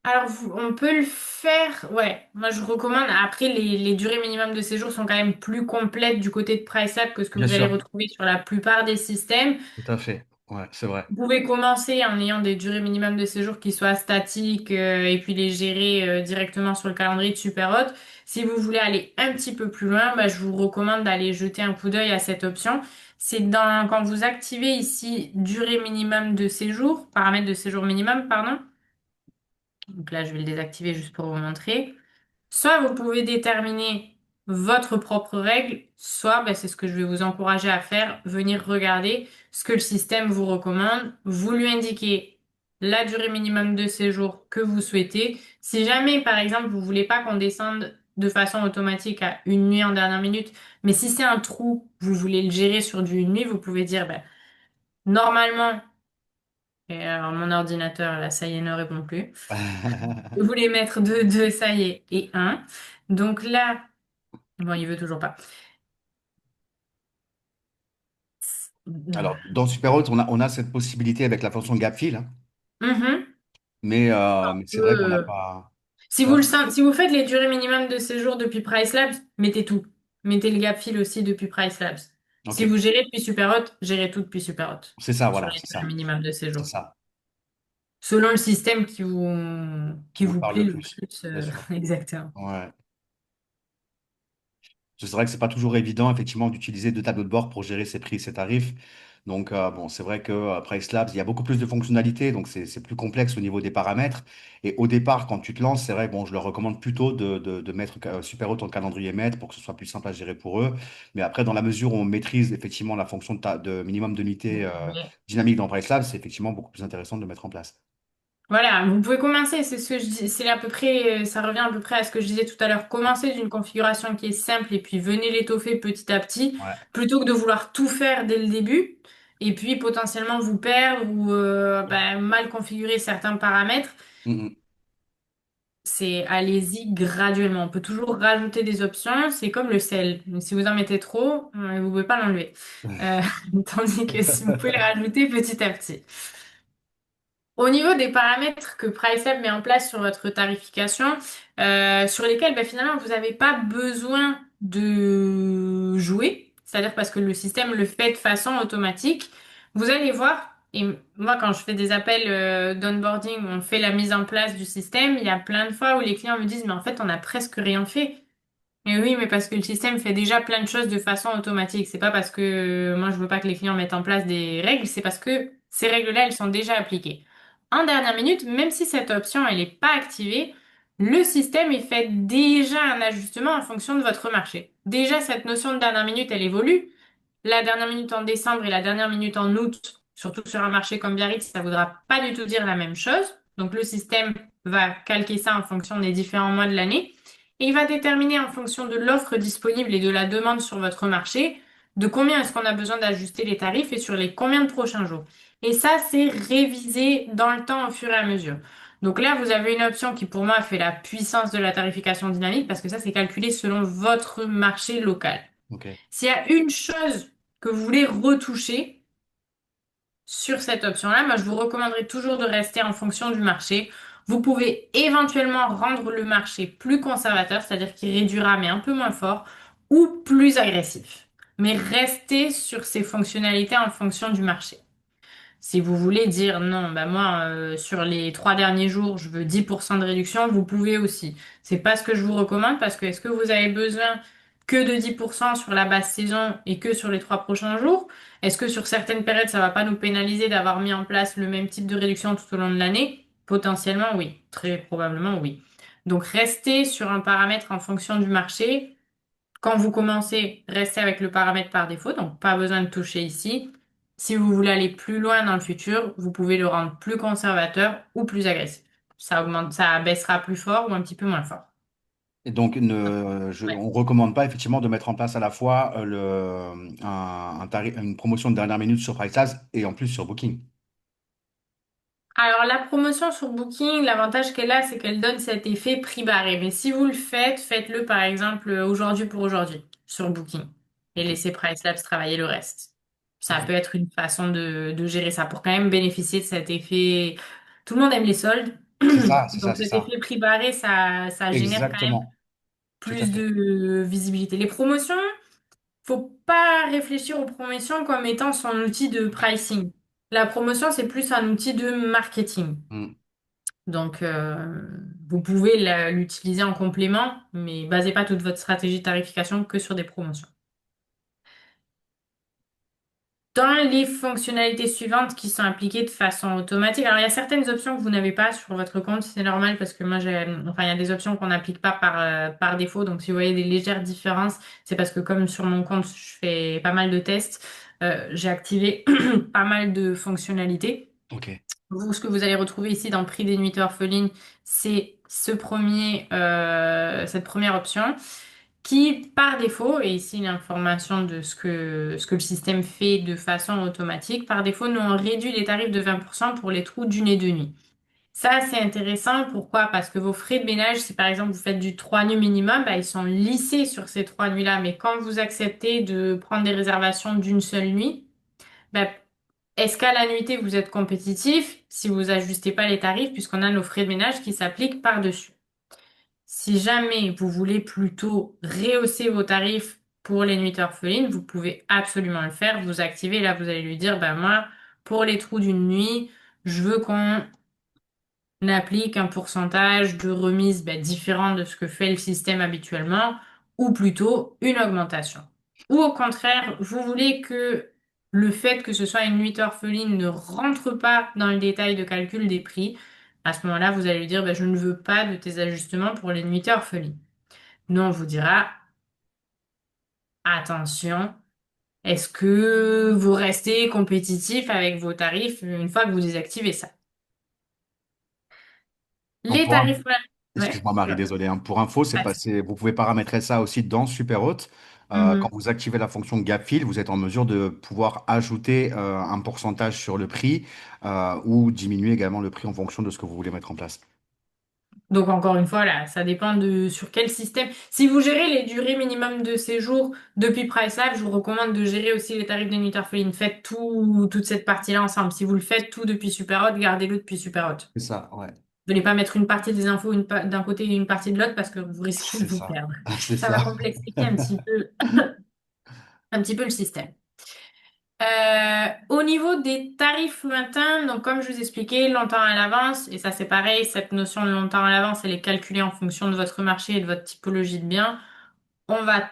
Alors, on peut le faire, ouais. Moi, je recommande. Après, les durées minimum de séjour sont quand même plus complètes du côté de PriceApp que ce que Bien vous allez sûr, retrouver sur la plupart des systèmes. tout à fait. Ouais, c'est vrai. Vous pouvez commencer en ayant des durées minimum de séjour qui soient statiques et puis les gérer directement sur le calendrier de Superhot. Si vous voulez aller un petit peu plus loin, bah, je vous recommande d'aller jeter un coup d'œil à cette option. Quand vous activez ici durée minimum de séjour, paramètre de séjour minimum, pardon. Donc là, je vais le désactiver juste pour vous montrer. Soit vous pouvez déterminer votre propre règle, soit c'est ce que je vais vous encourager à faire, venir regarder ce que le système vous recommande, vous lui indiquez la durée minimum de séjour que vous souhaitez. Si jamais, par exemple, vous voulez pas qu'on descende de façon automatique à une nuit en dernière minute, mais si c'est un trou, vous voulez le gérer sur du une nuit, vous pouvez dire, normalement, et alors mon ordinateur, là, ça y est, ne répond plus. Je voulais mettre 2, 2, ça y est, et un. Donc là, bon, il veut toujours pas. Alors, dans Superhot, on a cette possibilité avec la fonction gap fill, hein, Mhm. mais c'est vrai qu'on n'a Euh, pas. si Ouais, si vous faites les durées minimum de séjour depuis Price Labs, mettez tout. Mettez le gap fill aussi depuis Price Labs. ok, Si vous gérez depuis Superhot, gérez tout depuis Superhot. c'est ça, Sur voilà, les c'est durées ça, minimum de c'est séjour. ça, Selon le système qui qui vous vous parle plaît le le plus, plus. bien sûr. Exactement. Ouais. C'est vrai que c'est pas toujours évident, effectivement, d'utiliser deux tableaux de bord pour gérer ses prix et ses tarifs. Donc, bon, c'est vrai que Price Labs, il y a beaucoup plus de fonctionnalités, donc c'est plus complexe au niveau des paramètres. Et au départ, quand tu te lances, c'est vrai, bon, je leur recommande plutôt de mettre Superhot en calendrier maître pour que ce soit plus simple à gérer pour eux. Mais après, dans la mesure où on maîtrise effectivement la fonction de minimum de nuitée dynamique dans Price Labs, c'est effectivement beaucoup plus intéressant de le mettre en place. Voilà, vous pouvez commencer, c'est ce que je dis, c'est à peu près, ça revient à peu près à ce que je disais tout à l'heure. Commencez d'une configuration qui est simple et puis venez l'étoffer petit à petit, Ouais. plutôt que de vouloir tout faire dès le début et puis potentiellement vous perdre ou mal configurer certains paramètres. Mm, C'est allez-y graduellement. On peut toujours rajouter des options, c'est comme le sel. Si vous en mettez trop, vous pouvez pas l'enlever. mm. Euh, Tandis que si vous pouvez le rajouter petit à petit. Au niveau des paramètres que PriceLab met en place sur votre tarification, sur lesquels finalement vous n'avez pas besoin de jouer, c'est-à-dire parce que le système le fait de façon automatique, vous allez voir, et moi quand je fais des appels d'onboarding, où on fait la mise en place du système, il y a plein de fois où les clients me disent, mais en fait on a presque rien fait. Mais oui, mais parce que le système fait déjà plein de choses de façon automatique. C'est pas parce que moi je veux pas que les clients mettent en place des règles, c'est parce que ces règles-là, elles sont déjà appliquées. En dernière minute, même si cette option elle n'est pas activée, le système il fait déjà un ajustement en fonction de votre marché. Déjà cette notion de dernière minute, elle évolue. La dernière minute en décembre et la dernière minute en août, surtout sur un marché comme Biarritz, ça voudra pas du tout dire la même chose. Donc le système va calquer ça en fonction des différents mois de l'année. Et il va déterminer en fonction de l'offre disponible et de la demande sur votre marché, de combien est-ce qu'on a besoin d'ajuster les tarifs et sur les combien de prochains jours. Et ça, c'est révisé dans le temps au fur et à mesure. Donc là, vous avez une option qui pour moi fait la puissance de la tarification dynamique parce que ça, c'est calculé selon votre marché local. Ok. S'il y a une chose que vous voulez retoucher sur cette option-là, moi, je vous recommanderais toujours de rester en fonction du marché. Vous pouvez éventuellement rendre le marché plus conservateur, c'est-à-dire qu'il réduira, mais un peu moins fort, ou plus agressif. Mais restez sur ces fonctionnalités en fonction du marché. Si vous voulez dire non, moi, sur les 3 derniers jours, je veux 10% de réduction, vous pouvez aussi. C'est pas ce que je vous recommande parce que est-ce que vous avez besoin que de 10% sur la basse saison et que sur les 3 prochains jours? Est-ce que sur certaines périodes, ça va pas nous pénaliser d'avoir mis en place le même type de réduction tout au long de l'année? Potentiellement, oui. Très probablement, oui. Donc, restez sur un paramètre en fonction du marché. Quand vous commencez, restez avec le paramètre par défaut, donc pas besoin de toucher ici. Si vous voulez aller plus loin dans le futur, vous pouvez le rendre plus conservateur ou plus agressif. Ça augmente, ça baissera plus fort ou un petit peu moins fort. Et donc, Ouais. on ne recommande pas effectivement de mettre en place à la fois une promotion de dernière minute sur PriceLabs et en plus sur Booking. Alors la promotion sur Booking, l'avantage qu'elle a, c'est qu'elle donne cet effet prix barré. Mais si vous le faites, faites-le par exemple aujourd'hui pour aujourd'hui sur Booking et Ok, laissez PriceLabs travailler le reste. Ça ok. peut être une façon de gérer ça pour quand même bénéficier de cet effet. Tout le monde aime les soldes, C'est ça, c'est ça, donc c'est cet ça. effet prix barré, ça génère quand même Exactement. Tout à plus fait. de visibilité. Les promotions, faut pas réfléchir aux promotions comme étant son outil de pricing. La promotion, c'est plus un outil de marketing. Hmm. Donc, vous pouvez l'utiliser en complément, mais basez pas toute votre stratégie de tarification que sur des promotions. Dans les fonctionnalités suivantes qui sont appliquées de façon automatique, alors il y a certaines options que vous n'avez pas sur votre compte, c'est normal parce que moi enfin il y a des options qu'on n'applique pas par défaut, donc si vous voyez des légères différences, c'est parce que comme sur mon compte je fais pas mal de tests, j'ai activé pas mal de fonctionnalités. Ok. Vous, ce que vous allez retrouver ici dans Prix des nuits orphelines, c'est cette première option qui, par défaut, et ici l'information de ce que le système fait de façon automatique, par défaut, nous on réduit les tarifs de 20% pour les trous d'une et deux nuits. Ça, c'est intéressant. Pourquoi? Parce que vos frais de ménage, si par exemple vous faites du 3 nuits minimum, bah, ils sont lissés sur ces 3 nuits-là. Mais quand vous acceptez de prendre des réservations d'une seule nuit, bah, est-ce qu'à la nuitée vous êtes compétitif si vous ajustez pas les tarifs puisqu'on a nos frais de ménage qui s'appliquent par-dessus? Si jamais vous voulez plutôt rehausser vos tarifs pour les nuits orphelines, vous pouvez absolument le faire. Vous activez, là vous allez lui dire, ben moi, pour les trous d'une nuit, je veux qu'on applique un pourcentage de remise différent de ce que fait le système habituellement, ou plutôt une augmentation. Ou au contraire, vous voulez que le fait que ce soit une nuit orpheline ne rentre pas dans le détail de calcul des prix. À ce moment-là, vous allez lui dire, je ne veux pas de tes ajustements pour les nuits orphelines. Nous, on vous dira, attention, est-ce que vous restez compétitif avec vos tarifs une fois que vous désactivez ça? Donc Les pour tarifs, ouais. Excuse-moi Marie, désolé, hein. Pour info, vous pouvez paramétrer ça aussi dans Superhot. Quand Mhm. vous activez la fonction gap fill, vous êtes en mesure de pouvoir ajouter un pourcentage sur le prix ou diminuer également le prix en fonction de ce que vous voulez mettre en place. Donc encore une fois, là, ça dépend de sur quel système. Si vous gérez les durées minimum de séjour depuis PriceLab, je vous recommande de gérer aussi les tarifs des nuits orphelines. Faites toute cette partie-là ensemble. Si vous le faites tout depuis Superhot, gardez-le depuis Superhot. C'est ça, ouais. Venez pas mettre une partie des infos d'un côté et une partie de l'autre parce que vous risquez de C'est vous ça. perdre. C'est Ça va ça. complexifier un petit peu le système. Au niveau des tarifs lointains, donc comme je vous expliquais, longtemps à l'avance, et ça c'est pareil, cette notion de longtemps à l'avance, elle est calculée en fonction de votre marché et de votre typologie de bien. On va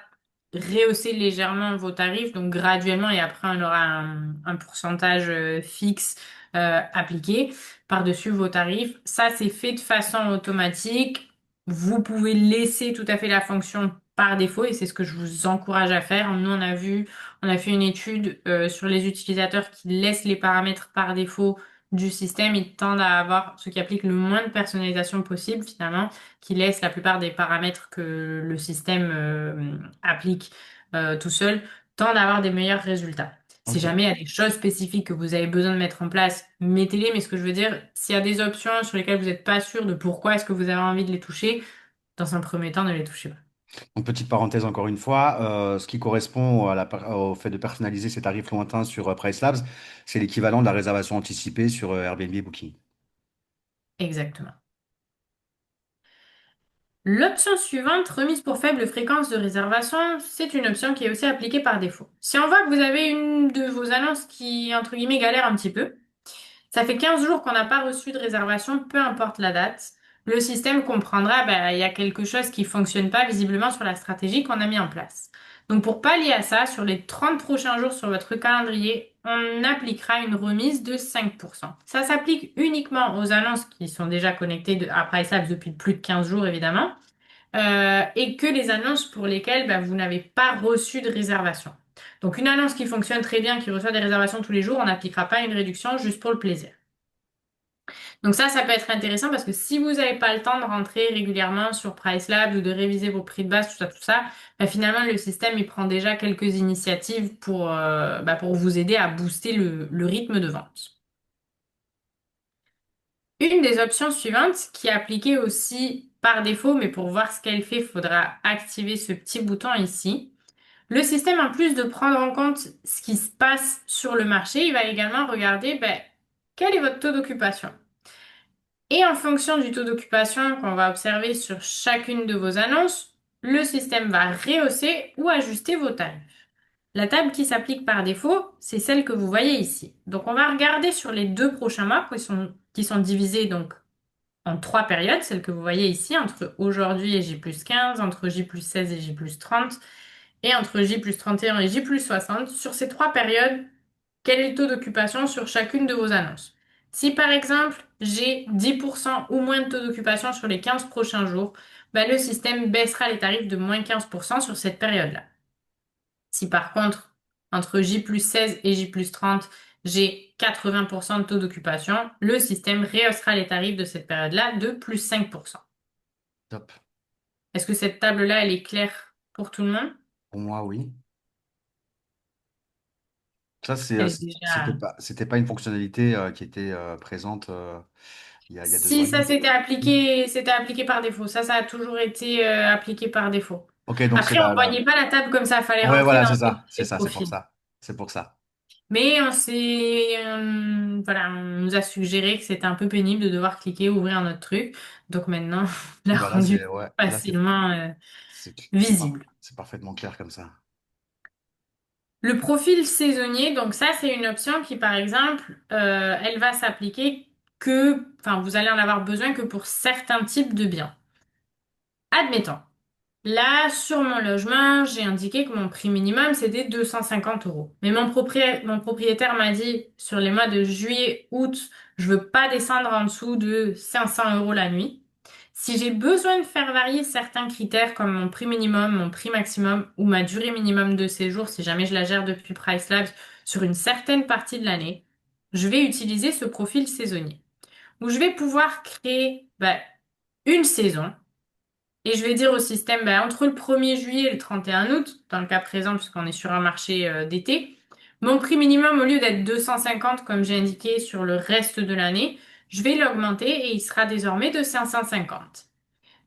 rehausser légèrement vos tarifs, donc graduellement, et après on aura un pourcentage fixe appliqué par-dessus vos tarifs. Ça, c'est fait de façon automatique. Vous pouvez laisser tout à fait la fonction par défaut, et c'est ce que je vous encourage à faire. Nous, on a fait une étude sur les utilisateurs qui laissent les paramètres par défaut du système. Ils tendent à avoir ce qui applique le moins de personnalisation possible, finalement, qui laisse la plupart des paramètres que le système applique tout seul, tendent à avoir des meilleurs résultats. Si Ok. jamais il y a des choses spécifiques que vous avez besoin de mettre en place, mettez-les. Mais ce que je veux dire, s'il y a des options sur lesquelles vous n'êtes pas sûr de pourquoi est-ce que vous avez envie de les toucher, dans un premier temps, ne les touchez pas. Donc, petite parenthèse encore une fois, ce qui correspond au fait de personnaliser ces tarifs lointains sur PriceLabs, c'est l'équivalent de la réservation anticipée sur Airbnb et Booking. Exactement. L'option suivante, remise pour faible fréquence de réservation, c'est une option qui est aussi appliquée par défaut. Si on voit que vous avez une de vos annonces qui, entre guillemets, galère un petit peu, ça fait 15 jours qu'on n'a pas reçu de réservation, peu importe la date. Le système comprendra, il y a quelque chose qui fonctionne pas visiblement sur la stratégie qu'on a mis en place. Donc pour pallier à ça, sur les 30 prochains jours sur votre calendrier, on appliquera une remise de 5%. Ça s'applique uniquement aux annonces qui sont déjà connectées à PriceLabs depuis plus de 15 jours, évidemment, et que les annonces pour lesquelles vous n'avez pas reçu de réservation. Donc une annonce qui fonctionne très bien, qui reçoit des réservations tous les jours, on n'appliquera pas une réduction juste pour le plaisir. Donc ça peut être intéressant parce que si vous n'avez pas le temps de rentrer régulièrement sur PriceLab ou de réviser vos prix de base, tout ça, finalement le système il prend déjà quelques initiatives pour vous aider à booster le rythme de vente. Une des options suivantes qui est appliquée aussi par défaut, mais pour voir ce qu'elle fait, il faudra activer ce petit bouton ici. Le système, en plus de prendre en compte ce qui se passe sur le marché, il va également regarder quel est votre taux d'occupation. Et en fonction du taux d'occupation qu'on va observer sur chacune de vos annonces, le système va rehausser ou ajuster vos tarifs. La table qui s'applique par défaut, c'est celle que vous voyez ici. Donc, on va regarder sur les 2 prochains mois qui sont divisés donc en 3 périodes, celles que vous voyez ici, entre aujourd'hui et J+15, entre J+16 et J+30, et entre J+31 et J+60. Sur ces 3 périodes, quel est le taux d'occupation sur chacune de vos annonces? Si par exemple, j'ai 10% ou moins de taux d'occupation sur les 15 prochains jours, bah, le système baissera les tarifs de moins 15% sur cette période-là. Si par contre, entre J+16 et J+30, j'ai 80% de taux d'occupation, le système rehaussera les tarifs de cette période-là de +5%. Top. Est-ce que cette table-là, elle est claire pour tout le monde? Pour moi, oui. Ça, Elle est déjà... c'était pas une fonctionnalité qui était présente il y a 2 ans Si et ça demi. c'était appliqué par défaut. Ça a toujours été appliqué par défaut. Ok, donc c'est Après, on voyait pas la table comme ça. Fallait Ouais, rentrer voilà, dans c'est votre ça, c'est ça, c'est pour profil. ça. C'est pour ça. Mais voilà, on nous a suggéré que c'était un peu pénible de devoir cliquer, ouvrir notre truc. Donc maintenant, on l'a Voilà, rendu ouais, là, facilement c'est, visible. c'est parfaitement clair comme ça. Le profil saisonnier, donc ça, c'est une option qui, par exemple, elle va s'appliquer enfin, vous allez en avoir besoin que pour certains types de biens. Admettons. Là, sur mon logement, j'ai indiqué que mon prix minimum, c'était 250 euros. Mais mon propriétaire m'a dit, sur les mois de juillet, août, je veux pas descendre en dessous de 500 euros la nuit. Si j'ai besoin de faire varier certains critères comme mon prix minimum, mon prix maximum ou ma durée minimum de séjour, si jamais je la gère depuis PriceLabs sur une certaine partie de l'année, je vais utiliser ce profil saisonnier où je vais pouvoir créer une saison et je vais dire au système, entre le 1er juillet et le 31 août, dans le cas présent, puisqu'on est sur un marché d'été, mon prix minimum, au lieu d'être 250, comme j'ai indiqué sur le reste de l'année, je vais l'augmenter et il sera désormais de 550.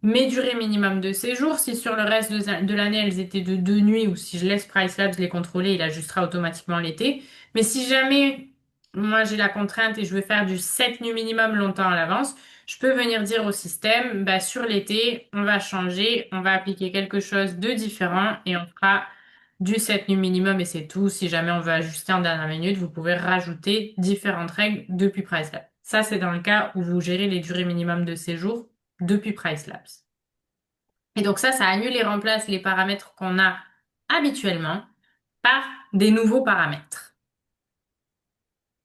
Mes durées minimum de séjour, si sur le reste de l'année elles étaient de 2 nuits ou si je laisse PriceLabs les contrôler, il ajustera automatiquement l'été. Mais si jamais moi j'ai la contrainte et je veux faire du 7 nuits minimum longtemps à l'avance, je peux venir dire au système, sur l'été, on va changer, on va appliquer quelque chose de différent et on fera du 7 nuits minimum et c'est tout. Si jamais on veut ajuster en dernière minute, vous pouvez rajouter différentes règles depuis PriceLabs. Ça, c'est dans le cas où vous gérez les durées minimum de séjour depuis PriceLabs. Et donc ça annule et remplace les paramètres qu'on a habituellement par des nouveaux paramètres.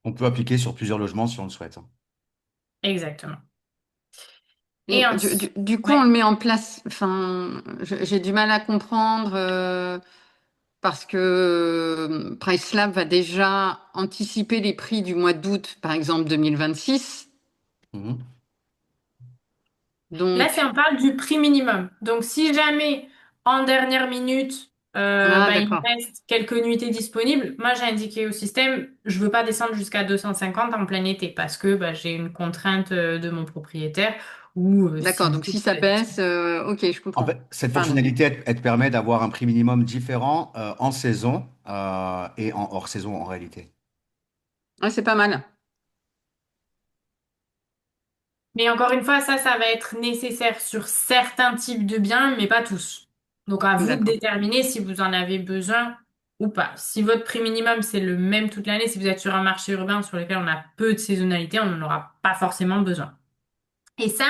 On peut appliquer sur plusieurs logements si on le souhaite, hein. Exactement. Et Et ensuite, du coup, on ouais. le met en place. Enfin, j'ai du mal à comprendre parce que PriceLab va déjà anticiper les prix du mois d'août, par exemple 2026. Mhm. Là, c'est Donc, on parle du prix minimum. Donc, si jamais en dernière minute, ah, il me d'accord. reste quelques nuitées disponibles, moi j'ai indiqué au système, je veux pas descendre jusqu'à 250 en plein été parce que j'ai une contrainte de mon propriétaire ou D'accord. s'il Donc, faut. si ça baisse, ok, je En comprends. fait, cette Pardon. fonctionnalité, elle te permet d'avoir un prix minimum différent en saison et en hors saison en réalité. Ah, c'est pas mal. Mais encore une fois, ça va être nécessaire sur certains types de biens, mais pas tous. Donc à vous de D'accord. déterminer si vous en avez besoin ou pas. Si votre prix minimum, c'est le même toute l'année, si vous êtes sur un marché urbain sur lequel on a peu de saisonnalité, on n'en aura pas forcément besoin. Et ça,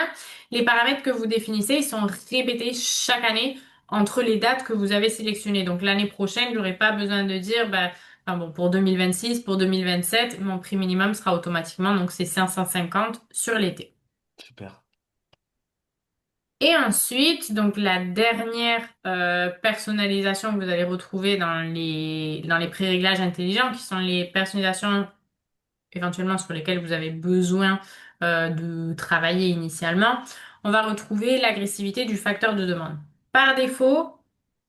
les paramètres que vous définissez, ils sont répétés chaque année entre les dates que vous avez sélectionnées. Donc l'année prochaine, j'aurai pas besoin de dire, enfin bon, pour 2026, pour 2027, mon prix minimum sera automatiquement, donc c'est 550 sur l'été. Super. Et ensuite, donc la dernière personnalisation que vous allez retrouver dans les pré-réglages intelligents, qui sont les personnalisations éventuellement sur lesquelles vous avez besoin de travailler initialement, on va retrouver l'agressivité du facteur de demande. Par défaut,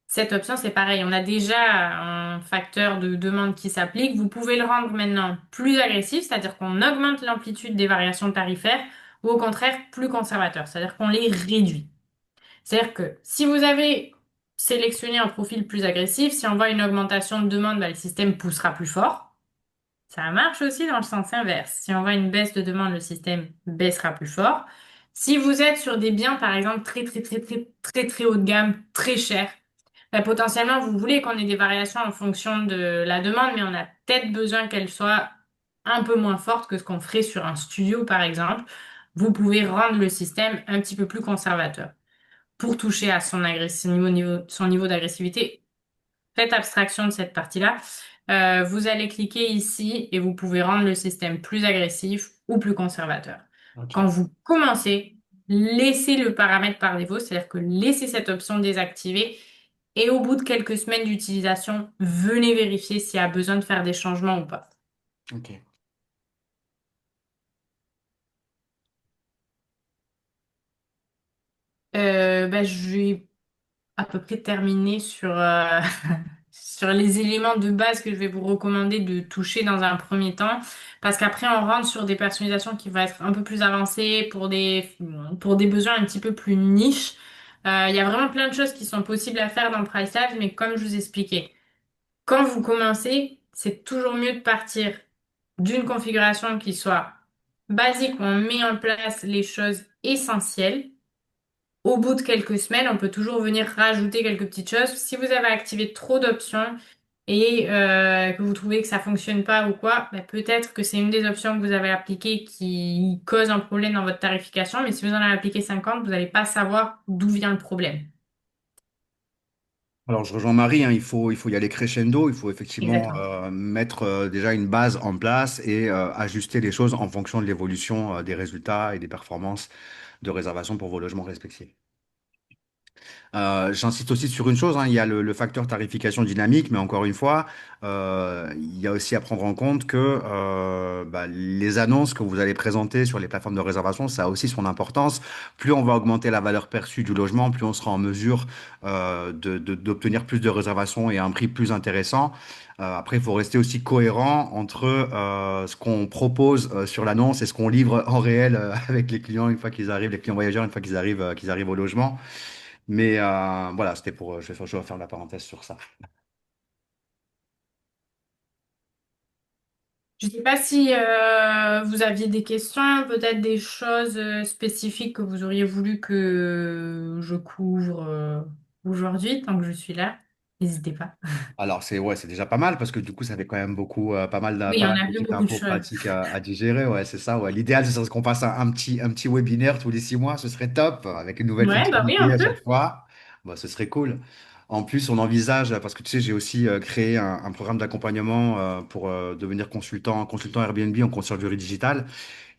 cette option, c'est pareil. On a déjà un facteur de demande qui s'applique. Vous pouvez le rendre maintenant plus agressif, c'est-à-dire qu'on augmente l'amplitude des variations tarifaires, ou au contraire plus conservateur, c'est-à-dire qu'on les réduit. C'est-à-dire que si vous avez sélectionné un profil plus agressif, si on voit une augmentation de demande, le système poussera plus fort. Ça marche aussi dans le sens inverse. Si on voit une baisse de demande, le système baissera plus fort. Si vous êtes sur des biens, par exemple, très, très, très, très, très, très haut de gamme, très chers, Potentiellement, vous voulez qu'on ait des variations en fonction de la demande, mais on a peut-être besoin qu'elles soient un peu moins fortes que ce qu'on ferait sur un studio, par exemple. Vous pouvez rendre le système un petit peu plus conservateur. Pour toucher à son niveau d'agressivité, faites abstraction de cette partie-là. Vous allez cliquer ici et vous pouvez rendre le système plus agressif ou plus conservateur. Quand Ok. vous commencez, laissez le paramètre par défaut, c'est-à-dire que laissez cette option désactivée et au bout de quelques semaines d'utilisation, venez vérifier s'il y a besoin de faire des changements ou pas. Ok. Je à peu près terminé sur, sur les éléments de base que je vais vous recommander de toucher dans un premier temps, parce qu'après on rentre sur des personnalisations qui vont être un peu plus avancées pour des besoins un petit peu plus niches. Il y a vraiment plein de choses qui sont possibles à faire dans PriceLabs, mais comme je vous expliquais, quand vous commencez, c'est toujours mieux de partir d'une configuration qui soit basique, où on met en place les choses essentielles au bout de quelques semaines, on peut toujours venir rajouter quelques petites choses. Si vous avez activé trop d'options et que vous trouvez que ça fonctionne pas ou quoi, bah, peut-être que c'est une des options que vous avez appliquées qui cause un problème dans votre tarification. Mais si vous en avez appliqué 50, vous n'allez pas savoir d'où vient le problème. Alors, je rejoins Marie, hein, il faut y aller crescendo, il faut effectivement Exactement. mettre déjà une base en place et ajuster les choses en fonction de l'évolution des résultats et des performances de réservation pour vos logements respectifs. J'insiste aussi sur une chose, hein, il y a le facteur tarification dynamique, mais encore une fois, il y a aussi à prendre en compte que les annonces que vous allez présenter sur les plateformes de réservation, ça a aussi son importance. Plus on va augmenter la valeur perçue du logement, plus on sera en mesure d'obtenir plus de réservations et à un prix plus intéressant. Après, il faut rester aussi cohérent entre ce qu'on propose sur l'annonce et ce qu'on livre en réel avec les clients une fois qu'ils arrivent, les clients voyageurs une fois qu'ils arrivent au logement. Mais voilà, c'était pour. Je vais faire la parenthèse sur ça. Je ne sais pas si vous aviez des questions, peut-être des choses spécifiques que vous auriez voulu que je couvre aujourd'hui, tant que je suis là. N'hésitez pas. Alors, c'est ouais, c'est déjà pas mal parce que du coup, ça fait quand même beaucoup, Oui, pas on mal a de vu petites beaucoup de infos choses. pratiques à digérer. Ouais, c'est ça. Ouais. L'idéal, ce serait qu'on fasse un petit webinaire tous les 6 mois. Ce serait top avec une nouvelle Ouais, bah oui, fonctionnalité un à peu. chaque fois. Bah, ce serait cool. En plus, on envisage, parce que tu sais, j'ai aussi créé un programme d'accompagnement pour devenir consultant Airbnb en conciergerie digitale.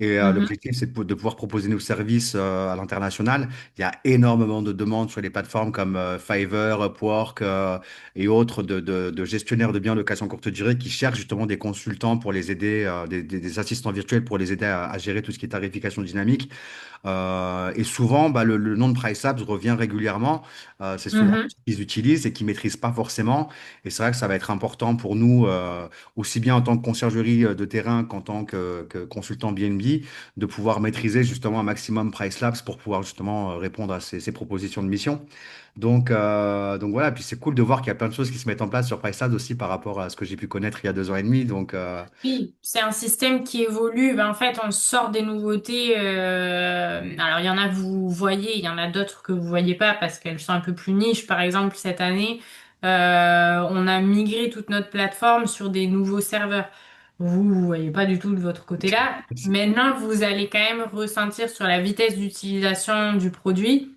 Et Mhm. l'objectif, c'est de pouvoir proposer nos services à l'international. Il y a énormément de demandes sur les plateformes comme Fiverr, Upwork et autres de gestionnaires de biens location courte durée qui cherchent justement des consultants pour les aider, des assistants virtuels pour les aider à gérer tout ce qui est tarification dynamique. Et souvent, le nom de PriceLabs revient régulièrement. C'est souvent Mhm. ce qu'ils utilisent et qu'ils ne maîtrisent pas forcément. Et c'est vrai que ça va être important pour nous, aussi bien en tant que conciergerie de terrain qu'en tant que consultant BNB, de pouvoir maîtriser justement un maximum PriceLabs pour pouvoir justement répondre à ces propositions de mission. Donc voilà, puis c'est cool de voir qu'il y a plein de choses qui se mettent en place sur PriceLabs aussi par rapport à ce que j'ai pu connaître il y a 2 ans et demi. Oui, c'est un système qui évolue. Ben, en fait, on sort des nouveautés. Alors, il y en a que vous voyez, il y en a d'autres que vous voyez pas parce qu'elles sont un peu plus niches. Par exemple, cette année, on a migré toute notre plateforme sur des nouveaux serveurs. Vous voyez pas du tout de votre côté-là. Maintenant, vous allez quand même ressentir sur la vitesse d'utilisation du produit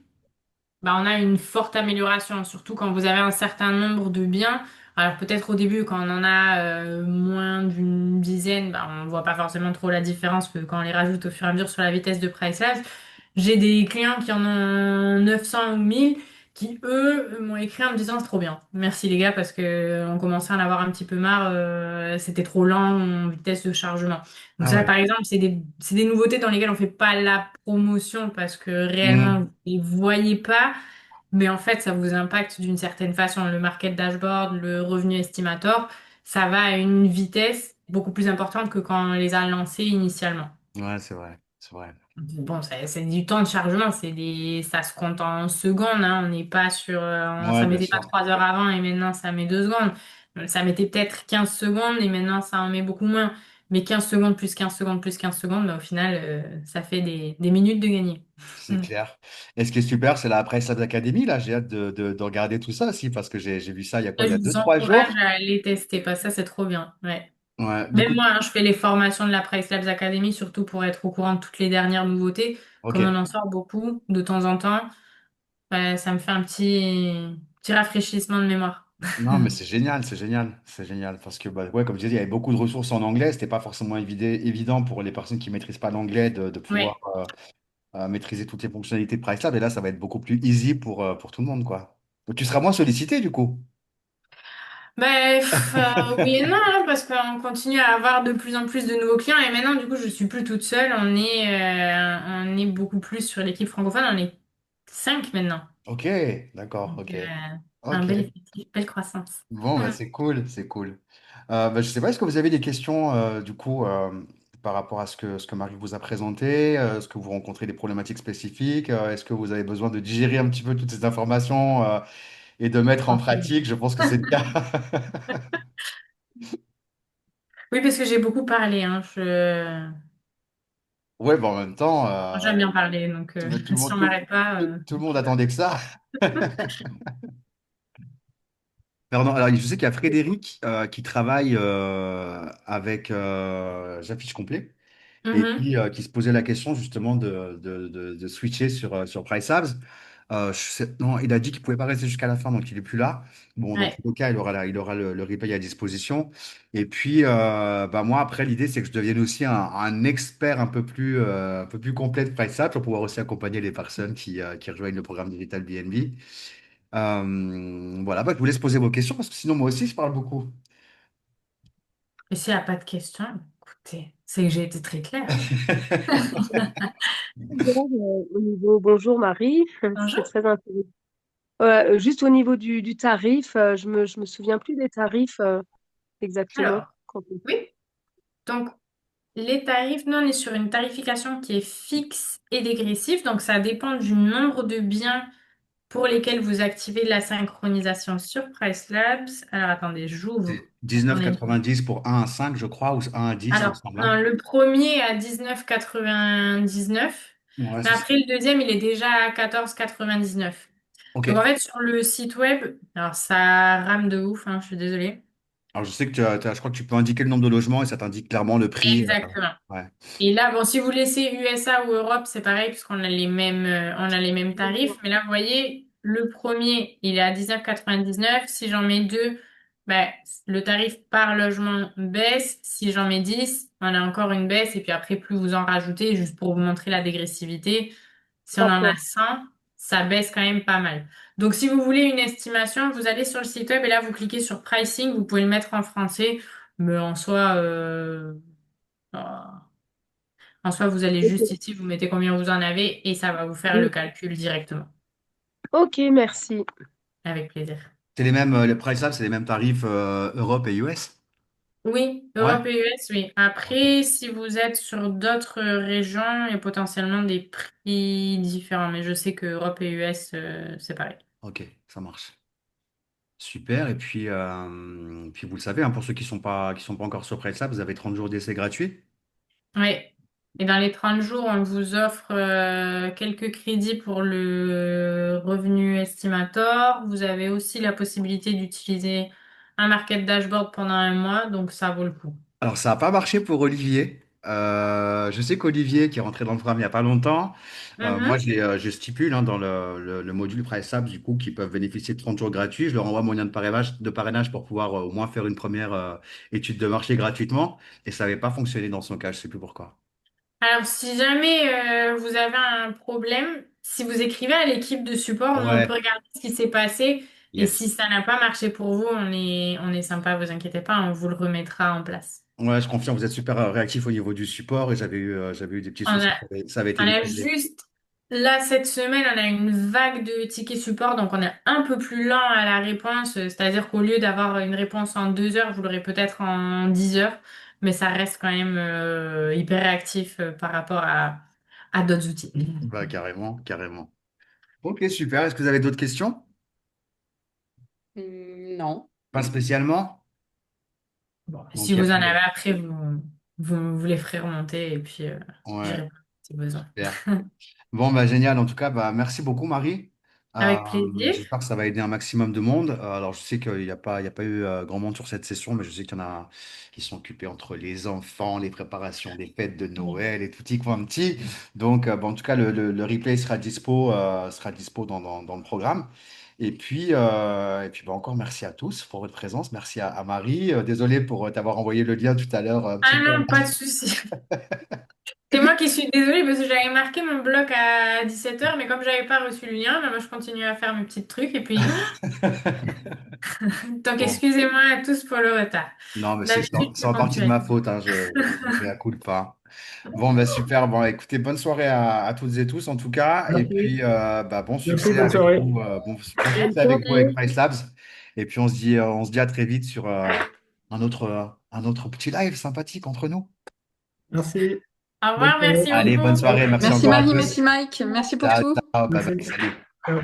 bah, on a une forte amélioration, surtout quand vous avez un certain nombre de biens. Alors peut-être au début, quand on en a moins d'une dizaine, bah, on ne voit pas forcément trop la différence que quand on les rajoute au fur et à mesure sur la vitesse de priçage. J'ai des clients qui en ont 900 ou 1000 qui, eux, m'ont écrit en me disant c'est trop bien. Merci les gars, parce que on commençait à en avoir un petit peu marre, c'était trop lent en vitesse de chargement. Donc Ah ça, ouais. par exemple, c'est des nouveautés dans lesquelles on fait pas la promotion parce que réellement, Mhm. vous les voyez pas. Mais en fait, ça vous impacte d'une certaine façon. Le market dashboard, le revenu estimator, ça va à une vitesse beaucoup plus importante que quand on les a lancés initialement. Ouais, c'est vrai. C'est vrai. Bon, c'est du temps de chargement, ça se compte en secondes, hein. On n'est pas sur, Ouais, ça bien mettait pas sûr. 3 heures avant et maintenant ça met 2 secondes. Ça mettait peut-être 15 secondes et maintenant ça en met beaucoup moins. Mais 15 secondes plus 15 secondes plus 15 secondes, bah, au final, ça fait des minutes de gagner. C'est clair. Et ce qui est super, c'est la Price Labs Academy. Là, j'ai hâte de regarder tout ça aussi parce que j'ai vu ça il y a quoi, il y Je a deux vous trois encourage jours. à aller tester, parce que ça, c'est trop bien. Ouais. Ouais, du Même coup, moi, hein, je fais les formations de la Price Labs Academy, surtout pour être au courant de toutes les dernières nouveautés. ok. Comme on en sort beaucoup de temps en temps, ça me fait un petit rafraîchissement de mémoire. Non, mais c'est génial, c'est génial, c'est génial. Parce que, bah, ouais, comme je disais, il y avait beaucoup de ressources en anglais. C'était pas forcément évident pour les personnes qui maîtrisent pas l'anglais de pouvoir Ouais. maîtriser toutes les fonctionnalités de Price Lab. Et là, ça va être beaucoup plus easy pour tout le monde, quoi. Donc, tu seras moins sollicité, du coup. Oui et non, hein, parce qu'on continue à avoir de plus en plus de nouveaux clients et maintenant, du coup, je suis plus toute seule. On est beaucoup plus sur l'équipe francophone. On est 5 maintenant. Ok, d'accord, Donc, ok. un Ok. bel effectif, belle croissance. Bon, bah, c'est cool, c'est cool. Je sais pas, est-ce que vous avez des questions, du coup, par rapport à ce que Marie vous a présenté? Est-ce que vous rencontrez des problématiques spécifiques? Est-ce que vous avez besoin de digérer un petit peu toutes ces informations, et de mettre en Tranquille. pratique? Je pense que c'est le cas. Oui, parce que j'ai beaucoup parlé, hein. Ouais, bon, en même temps, J'aime bien parler, donc tout le si monde, on m'arrête pas. tout le monde attendait que ça. Pardon, alors je sais qu'il y a Frédéric qui travaille avec J'affiche complet et Mhm. qui se posait la question justement de switcher sur Price Labs. Non, il a dit qu'il ne pouvait pas rester jusqu'à la fin, donc il n'est plus là. Bon, dans tous Ouais. les cas, il aura le replay à disposition. Et puis, bah, moi, après, l'idée, c'est que je devienne aussi un expert un peu plus complet de Price Labs pour pouvoir aussi accompagner les personnes qui rejoignent le programme Digital BNB. Voilà, bah, je vous laisse poser vos questions parce que sinon, moi aussi, je parle beaucoup. Et s'il n'y a pas de questions, écoutez, c'est que j'ai été très claire. Bon, bonjour Marie, c'était Bonjour. très intéressant. Juste au niveau du tarif, je me souviens plus des tarifs exactement. Alors, oui. Donc, les tarifs, nous, on est sur une tarification qui est fixe et dégressive. Donc, ça dépend du nombre de biens pour lesquels vous activez la synchronisation sur Price Labs. Alors, attendez, j'ouvre C'est pour qu'on ait... 19,90 pour 1 à 5, je crois, ou 1 à 10, il me Alors, semble, hein. non, le premier à 19,99. Ouais, Mais c'est ça. après, le deuxième, il est déjà à 14,99. Ok. Donc, en fait, sur le site web, alors ça rame de ouf, hein, je suis désolée. Alors, je sais que je crois que tu peux indiquer le nombre de logements et ça t'indique clairement le prix. Exactement. Ouais. Et là, bon, si vous laissez USA ou Europe, c'est pareil, puisqu'on a on a les mêmes tarifs. Mais là, vous voyez, le premier, il est à 19,99. Si j'en mets deux, ben, le tarif par logement baisse. Si j'en mets 10, on a encore une baisse. Et puis après, plus vous en rajoutez, juste pour vous montrer la dégressivité. Si on en a D'accord. 100, ça baisse quand même pas mal. Donc, si vous voulez une estimation, vous allez sur le site web et là, vous cliquez sur pricing. Vous pouvez le mettre en français. Mais en soi, en soi, vous allez juste ici, vous mettez combien vous en avez et ça va vous faire le calcul directement. Ok, merci. Avec plaisir. C'est les mêmes, les price labs, c'est les mêmes tarifs Europe et US? Oui, Ouais. Europe et US, oui. Ok. Après, si vous êtes sur d'autres régions, il y a potentiellement des prix différents. Mais je sais que Europe et US, c'est pareil. Ok, ça marche. Super. Et puis vous le savez, hein, pour ceux qui sont pas encore sur Price Labs, vous avez 30 jours d'essai gratuit. Oui. Et dans les 30 jours, on vous offre quelques crédits pour le revenu estimator. Vous avez aussi la possibilité d'utiliser un market dashboard pendant un mois, donc ça vaut le coup. Alors, ça n'a pas marché pour Olivier. Je sais qu'Olivier, qui est rentré dans le programme il n'y a pas longtemps, moi, Mhm. je stipule hein, dans le module Price du coup, qu'ils peuvent bénéficier de 30 jours gratuits. Je leur envoie mon lien de parrainage pour pouvoir au moins faire une première étude de marché gratuitement. Et ça n'avait pas fonctionné dans son cas, je ne sais plus pourquoi. Alors, si jamais vous avez un problème, si vous écrivez à l'équipe de support, nous, on peut Ouais, regarder ce qui s'est passé. Et yes. si ça n'a pas marché pour vous, on est sympa, vous inquiétez pas, on vous le remettra en place. Ouais, je confirme, vous êtes super réactif au niveau du support et j'avais eu des petits On soucis. a, Ça avait été on a déposé. juste, là, cette semaine, on a une vague de tickets support, donc on est un peu plus lent à la réponse. C'est-à-dire qu'au lieu d'avoir une réponse en 2 heures, vous l'aurez peut-être en 10 heures. Mais ça reste quand même hyper réactif par rapport à d'autres outils. Bah, carrément, carrément. Ok, super. Est-ce que vous avez d'autres questions? Non. Pas spécialement? Bon, si Donc, il vous n'y a en plus. avez après, vous. vous les ferez remonter et puis Ouais, j'irai pas si besoin. super. Bon, bah, génial. En tout cas, bah, merci beaucoup, Marie. Avec plaisir. J'espère que ça va aider un maximum de monde. Alors, je sais qu'il y a pas eu grand monde sur cette session, mais je sais qu'il y en a qui sont occupés entre les enfants, les préparations des fêtes de Noël et tutti quanti. Donc, bah, en tout cas, le replay sera dispo dans le programme. Et puis bah, encore merci à tous pour votre présence. Merci à Marie. Désolé pour t'avoir envoyé le lien tout à l'heure un petit Ah peu. non, pas de souci. C'est moi qui suis désolée parce que j'avais marqué mon bloc à 17h, mais comme j'avais pas reçu le lien, bah, moi je continue à faire mes petits trucs et puis donc Bon. excusez-moi à tous pour le retard. Non, mais D'habitude, c'est c'est en partie de ponctuel. ma faute, hein, je mets à coup pas. Bon, bah super. Bon, écoutez, bonne soirée à toutes et tous en tout cas. Et Merci. puis, bah, bon Merci, succès bonne avec soirée. vous, bon Bonne succès avec vous avec soirée. Price Labs. Et puis, on se dit à très vite sur un autre petit live sympathique entre nous. Merci. Au Bonne revoir, soirée. merci Allez, bonne beaucoup. soirée. Merci Merci encore à Marie, tous. merci Mike, merci pour Ciao, tout. ciao. Bye bye. Merci. Salut. Ciao.